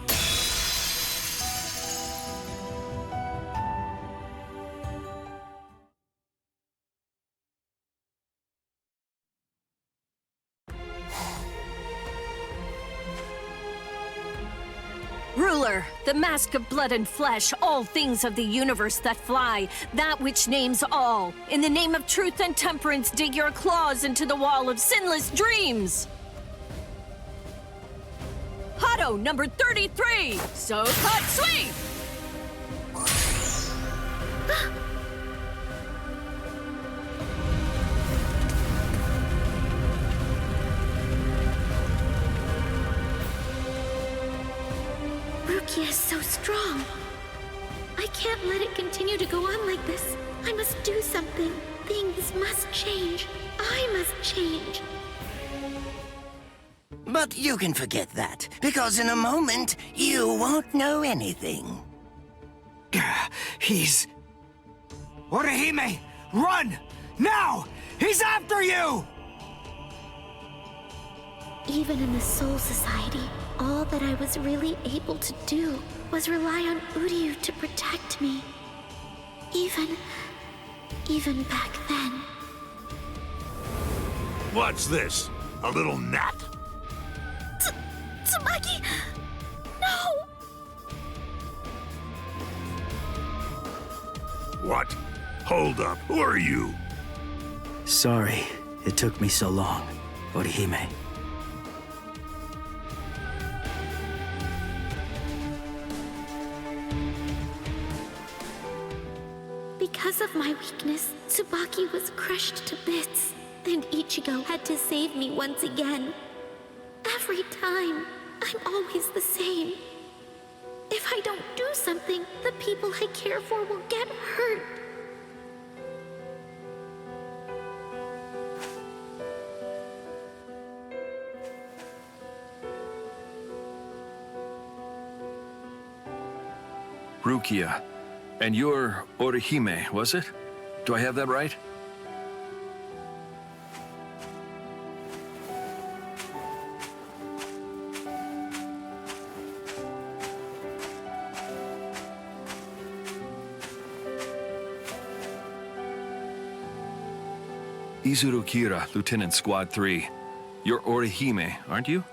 Ruler, the mask of blood and flesh, all things of the universe that fly, that which names all. In the name of truth and temperance, dig your claws into the wall of sinless dreams! Hado number 33, So Katsui! Rukia is so strong. I can't let it continue to go on like this. I must do something. Things must change. I must change. But you can forget that, because in a moment, you won't know anything. He's... Orihime! Run! Now! He's after you! Even in the Soul Society, all that I was really able to do was rely on Uryu to protect me. Even back then. What's this? A little gnat? Tsubaki! No! What? Hold up. Who are you? Sorry, it took me so long, Orihime. Because of my weakness, Tsubaki was crushed to bits, and Ichigo had to save me once again. Every time, I'm always the same. If I don't do something, the people I care for will get hurt. Rukia. And you're Orihime, was it? Do I have that right? Izuru Kira, Lieutenant Squad 3. You're Orihime, aren't you?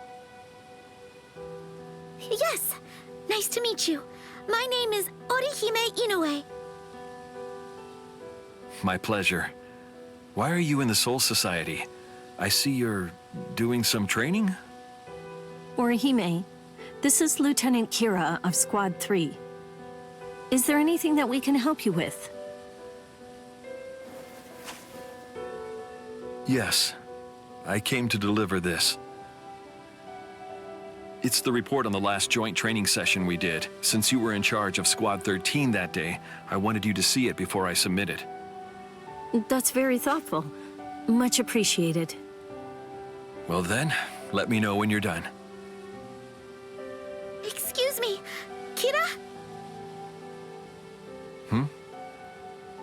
Yes! Nice to meet you. My name is Orihime Inoue. My pleasure. Why are you in the Soul Society? I see you're doing some training? Orihime, this is Lieutenant Kira of Squad 3. Is there anything that we can help you with? Yes. I came to deliver this. It's the report on the last joint training session we did. Since you were in charge of Squad 13 that day, I wanted you to see it before I submit it. That's very thoughtful. Much appreciated. Well then, let me know when you're done. Excuse me, Kira?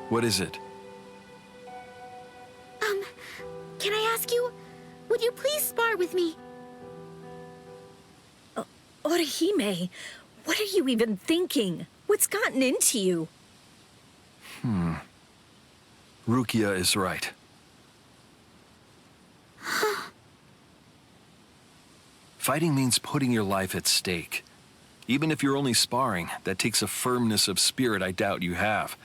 What is it? Can I ask you, would you please spar with me? Orihime, what are you even thinking? What's gotten into you? Rukia is right. Fighting means putting your life at stake. Even if you're only sparring, that takes a firmness of spirit I doubt you have.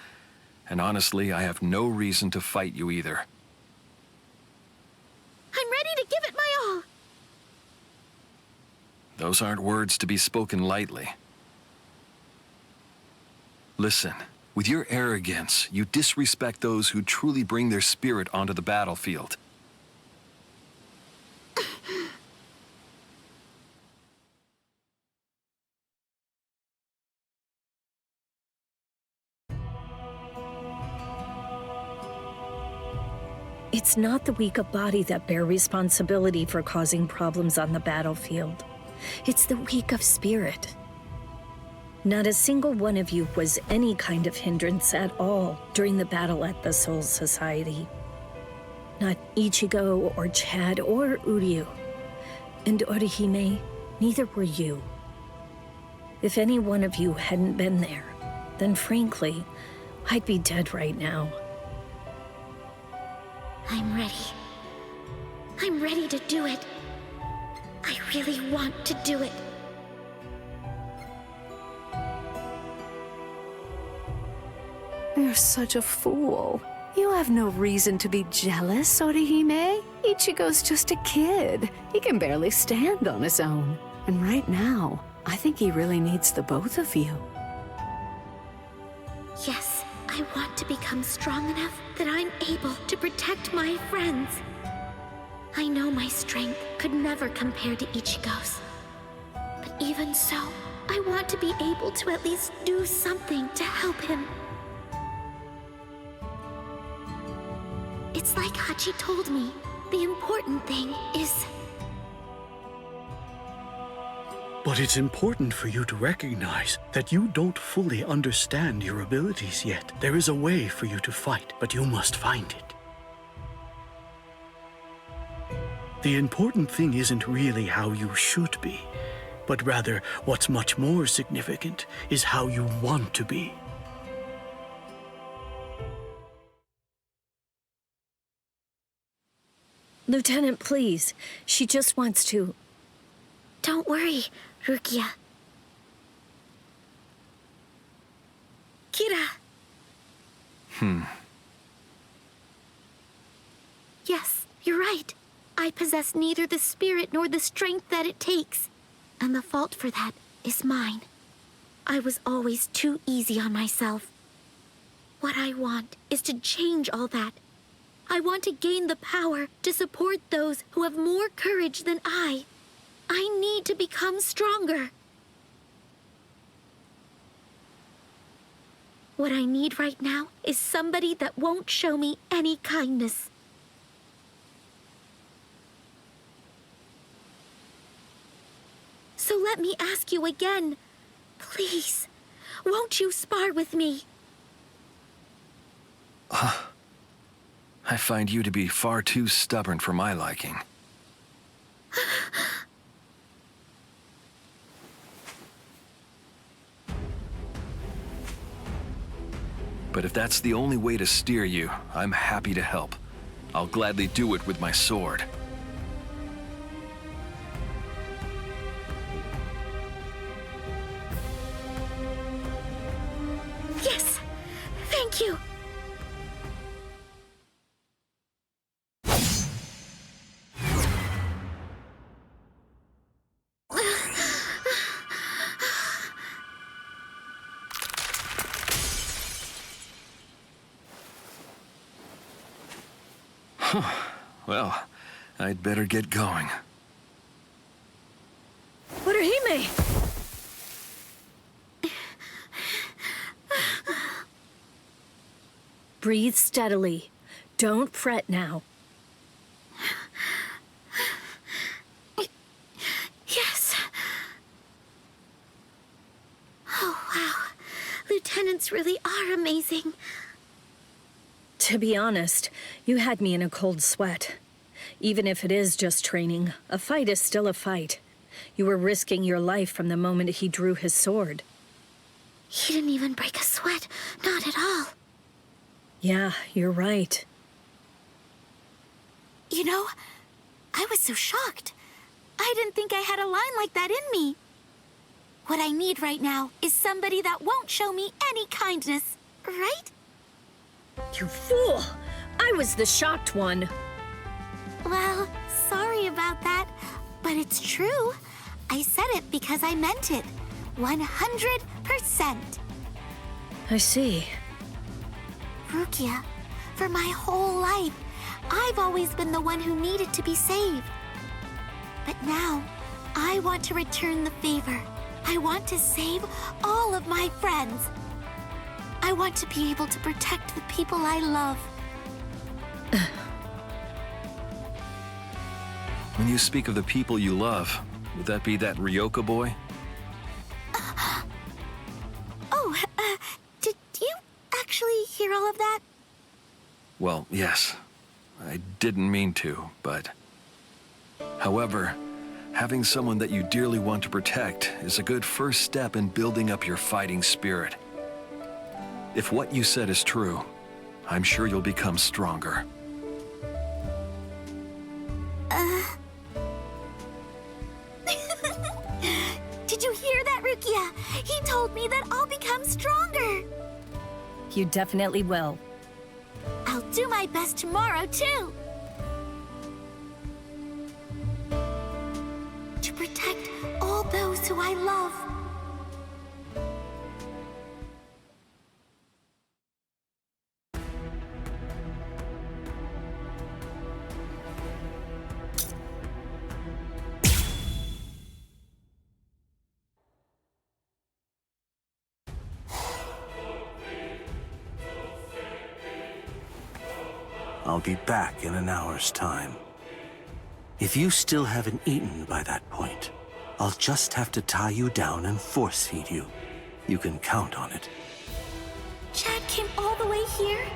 And honestly, I have no reason to fight you either. I'm ready to give it my all. Those aren't words to be spoken lightly. Listen, with your arrogance, you disrespect those who truly bring their spirit onto the battlefield. It's not the weak of body that bear responsibility for causing problems on the battlefield. It's the weak of spirit. Not a single one of you was any kind of hindrance at all during the battle at the Soul Society. Not Ichigo or Chad or Uryu. And Orihime, neither were you. If any one of you hadn't been there, then frankly, I'd be dead right now. I'm ready. I'm ready to do it. I really want to do it. You're such a fool. You have no reason to be jealous, Orihime. Ichigo's just a kid. He can barely stand on his own. And right now, I think he really needs the both of you. Yes, I want to become strong enough that I'm able to protect my friends. I know my strength could never compare to Ichigo's. But even so, I want to be able to at least do something to help him. It's like Hachi told me. The important thing is... But it's important for you to recognize that you don't fully understand your abilities yet. There is a way for you to fight, but you must find it. The important thing isn't really how you should be, but rather what's much more significant is how you want to be. Lieutenant, please. She just wants to... Don't worry, Rukia. Kira. Yes, you're right. I possess neither the spirit nor the strength that it takes. And the fault for that is mine. I was always too easy on myself. What I want is to change all that. I want to gain the power to support those who have more courage than I. I need to become stronger. What I need right now is somebody that won't show me any kindness. So let me ask you again. Please, won't you spar with me? I find you to be far too stubborn for my liking. But if that's the only way to steer you, I'm happy to help. I'll gladly do it with my sword. Yes! Thank you! Well, I'd better get going. What are Breathe steadily. Don't fret now. Yes. Oh, wow. Lieutenants really are amazing. To be honest, you had me in a cold sweat. Even if it is just training, a fight is still a fight. You were risking your life from the moment he drew his sword. He didn't even break a sweat. Not at all. Yeah, you're right. You know, I was so shocked. I didn't think I had a line like that in me. What I need right now is somebody that won't show me any kindness, right? You fool! I was the shocked one. Well, sorry about that, but it's true. I said it because I meant it. 100%. I see. Rukia, for my whole life, I've always been the one who needed to be saved. But now, I want to return the favor. I want to save all of my friends. I want to be able to protect the people I love. When you speak of the people you love, would that be that Ryoka boy? Did you actually hear all of that? Well, yes. I didn't mean to, but... However, having someone that you dearly want to protect is a good first step in building up your fighting spirit. If what you said is true, I'm sure you'll become stronger. Did you hear that, Rukia? He told me that I'll become stronger. You definitely will. I'll do my best tomorrow, too. To protect all those who I love. I'll be back in an hour's time. If you still haven't eaten by that point, I'll just have to tie you down and force feed you. You can count on it. Chad came all the way here,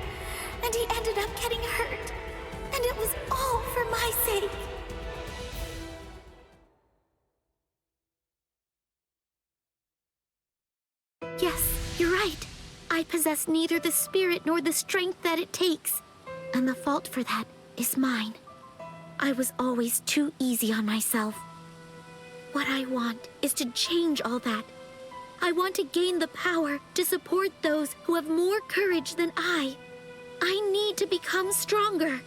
and he ended up getting hurt. And it was all for my sake. Yes, you're right. I possess neither the spirit nor the strength that it takes. And the fault for that is mine. I was always too easy on myself. What I want is to change all that. I want to gain the power to support those who have more courage than I. I need to become stronger.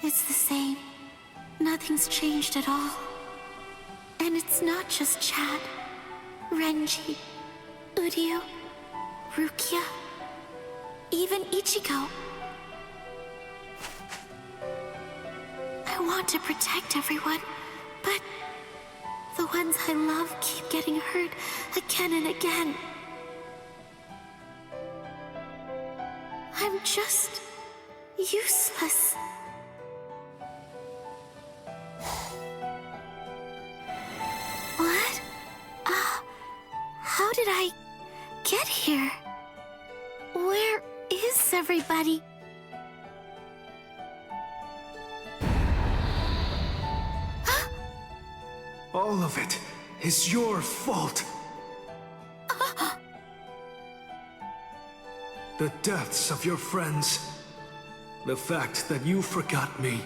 It's the same. Nothing's changed at all. And it's not just Chad. Renji, Uryu, Rukia, even Ichigo. I want to protect everyone, but the ones I love keep getting hurt again and again. I'm just useless. What? How did I get here? Where is everybody? All of it is your fault. The deaths of your friends. The fact that you forgot me.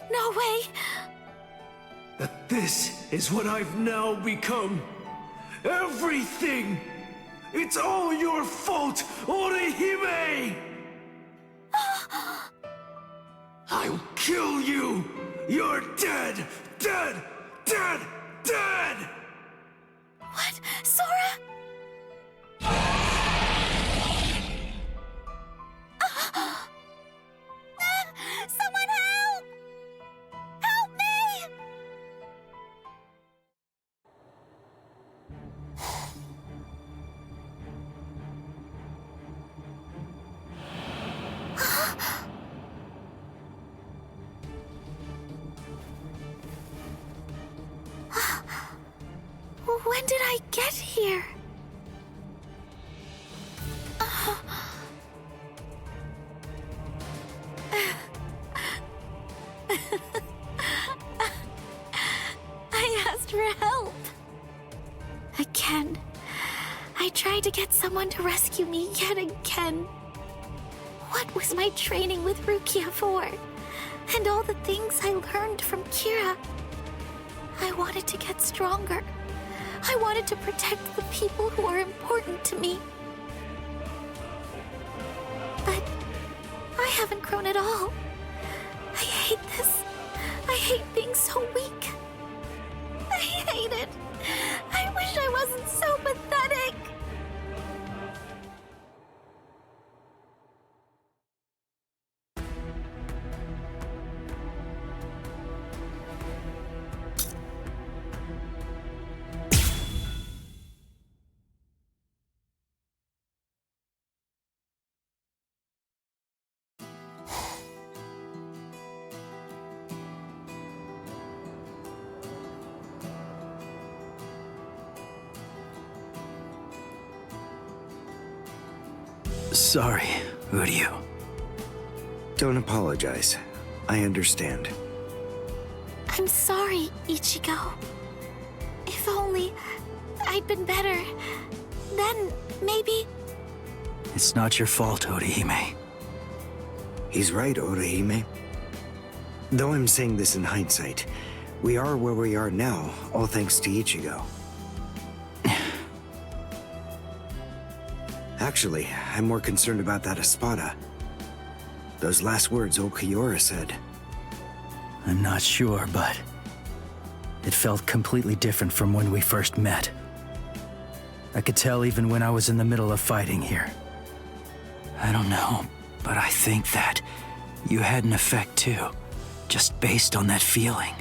No way. That this is what I've now become. Everything! It's all your fault, Orihime! I'll kill you! You're dead! Dead! Dead! Dead! What? Sora? Someone help! Help me! When did I get here? I asked for help. Again. I tried to get someone to rescue me yet again. What was my training with Rukia for? And all the things I learned from Kira. I wanted to get stronger. I wanted to protect the people who are important to me. But I haven't grown at all. I hate this. I hate being so weak. I hate it. I wish I wasn't so pathetic. Sorry, Uryu. Don't apologize. I understand. I'm sorry, Ichigo. If only I'd been better. Then, maybe... It's not your fault, Orihime. He's right, Orihime. Though I'm saying this in hindsight, we are where we are now, all thanks to Ichigo. Actually, I'm more concerned about that espada. Those last words Okiura said. I'm not sure, but it felt completely different from when we first met. I could tell even when I was in the middle of fighting here. I don't know, but I think that you had an effect too, just based on that feeling.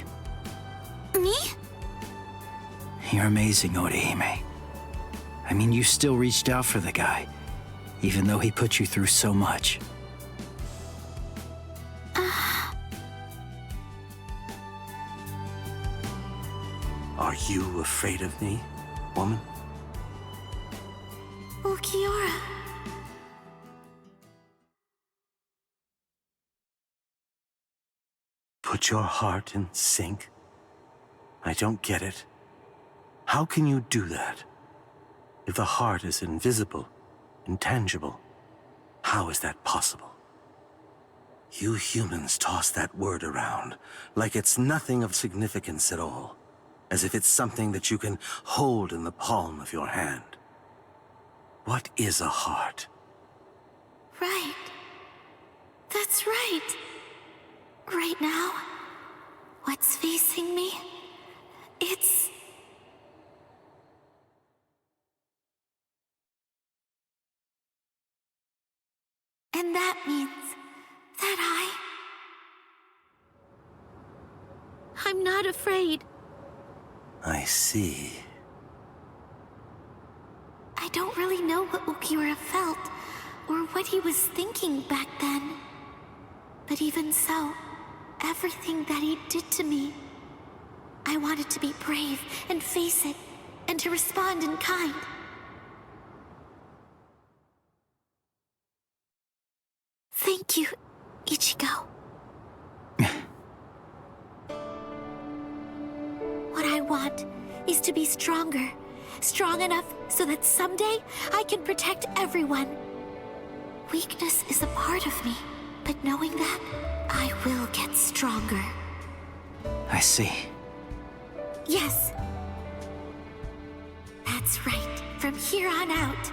Me? You're amazing, Orihime. I mean, you still reached out for the guy, even though he put you through so much. Are you afraid of me, woman? Okiura. Put your heart in sync? I don't get it. How can you do that? If the heart is invisible, intangible, how is that possible? You humans toss that word around like it's nothing of significance at all, as if it's something that you can hold in the palm of your hand. What is a heart? Right. That's right. Right now, what's facing me, it's... And that means that I'm not afraid. I see. I don't really know what Okiura felt, or what he was thinking back then. But even so, everything that he did to me, I wanted to be brave and face it, and to respond in kind. Thank you, Ichigo. What I want is to be stronger. Strong enough so that someday I can protect everyone. Weakness is a part of me, but knowing that, I will get stronger. I see. Yes. That's right. From here on out.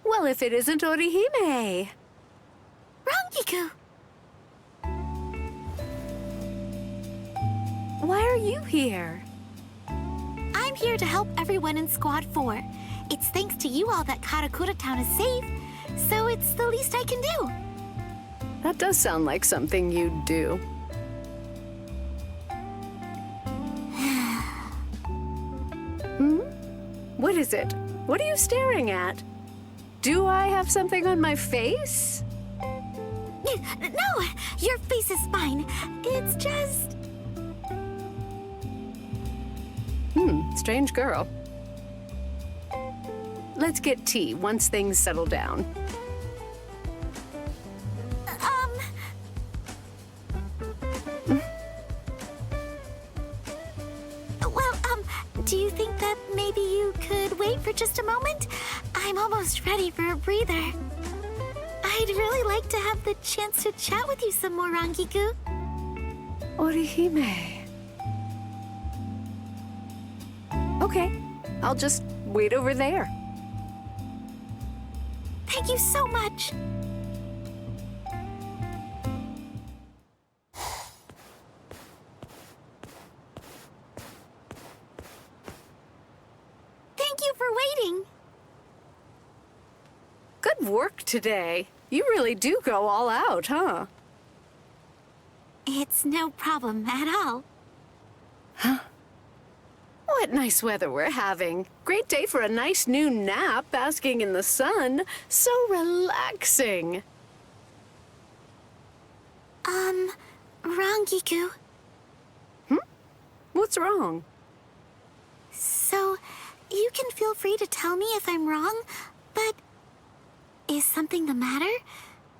Well, if it isn't Orihime. Rangiku! Why are you here? I'm here to help everyone in Squad 4. It's thanks to you all that Karakura Town is safe, so it's the least I can do. That does sound like something you'd do. What is it? What are you staring at? Do I have something on my face? No, your face is fine. It's just... Strange girl. Let's get tea once things settle down. Do you think that maybe you could wait for just a moment? I'm almost ready for a breather. I'd really like to have the chance to chat with you some more, Rangiku. Orihime. Okay, I'll just wait over there. Thank you so much. Thank you for waiting. Good work today. You really do go all out, huh? It's no problem at all. What nice weather we're having. Great day for a nice noon nap, basking in the sun. So relaxing. Rangiku. What's wrong? So, you can feel free to tell me if I'm wrong, but is something the matter?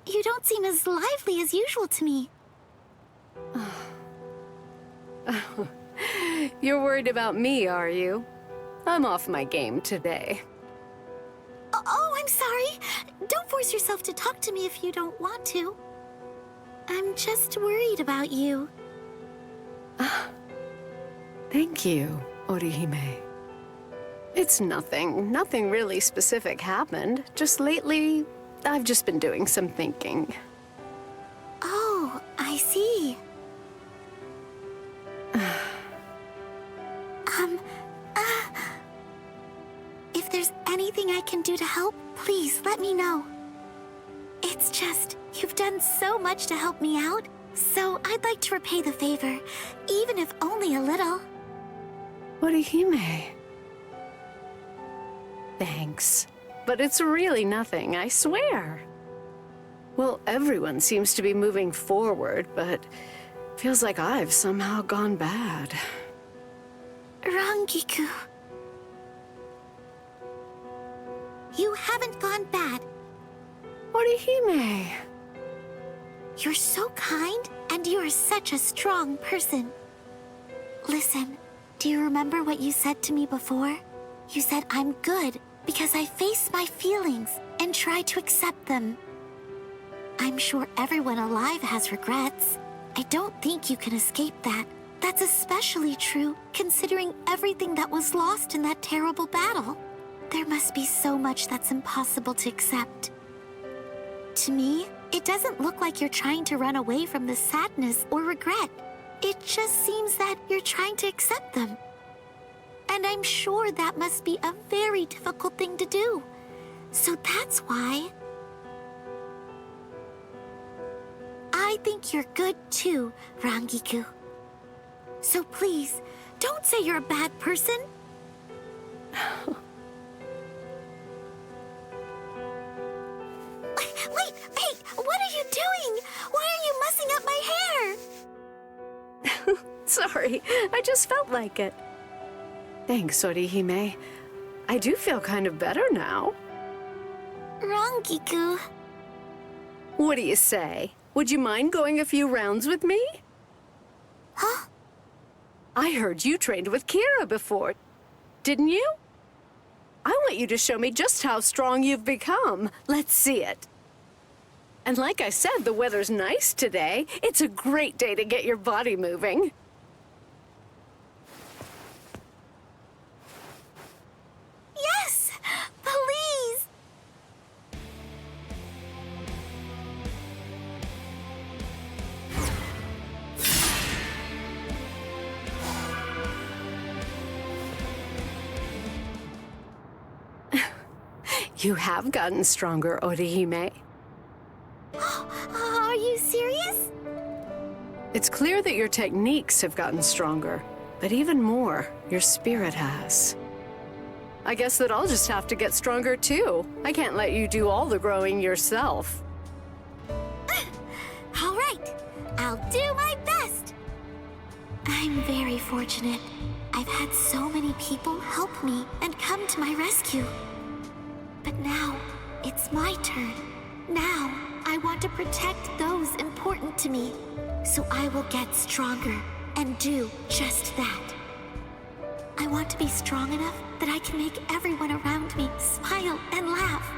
You don't seem as lively as usual to me. You're worried about me, are you? I'm off my game today. Oh, I'm sorry. Don't force yourself to talk to me if you don't want to. I'm just worried about you. Thank you, Orihime. It's nothing. Nothing really specific happened. Just lately, I've just been doing some thinking. Oh, I see. If there's anything I can do to help, please let me know. It's just, you've done so much to help me out, so I'd like to repay the favor, even if only a little. Orihime. Thanks. But it's really nothing, I swear. Well, everyone seems to be moving forward, but feels like I've somehow gone bad. Rangiku. You haven't gone bad. Orihime. You're so kind, and you are such a strong person. Listen, do you remember what you said to me before? You said I'm good because I face my feelings and try to accept them. I'm sure everyone alive has regrets. I don't think you can escape that. That's especially true considering everything that was lost in that terrible battle. There must be so much that's impossible to accept. To me, it doesn't look like you're trying to run away from the sadness or regret. It just seems that you're trying to accept them. And I'm sure that must be a very difficult thing to do. So that's why... I think you're good too, Rangiku. So please, don't say you're a bad person. Wait, hey, what are you doing? Why are you messing up my hair? Sorry, I just felt like it. Thanks, Orihime. I do feel kind of better now. Rangiku. What do you say? Would you mind going a few rounds with me? Huh? I heard you trained with Kira before, didn't you? I want you to show me just how strong you've become. Let's see it. And like I said, the weather's nice today. It's a great day to get your body moving. Yes! Please! You have gotten stronger, Orihime. Are you serious? It's clear that your techniques have gotten stronger, but even more, your spirit has. I guess that I'll just have to get stronger too. I can't let you do all the growing yourself. All right, I'll do my best. I'm very fortunate. I've had so many people help me and come to my rescue. But now, it's my turn. Now, I want to protect those important to me. So I will get stronger and do just that. I want to be strong enough that I can make everyone around me smile and laugh.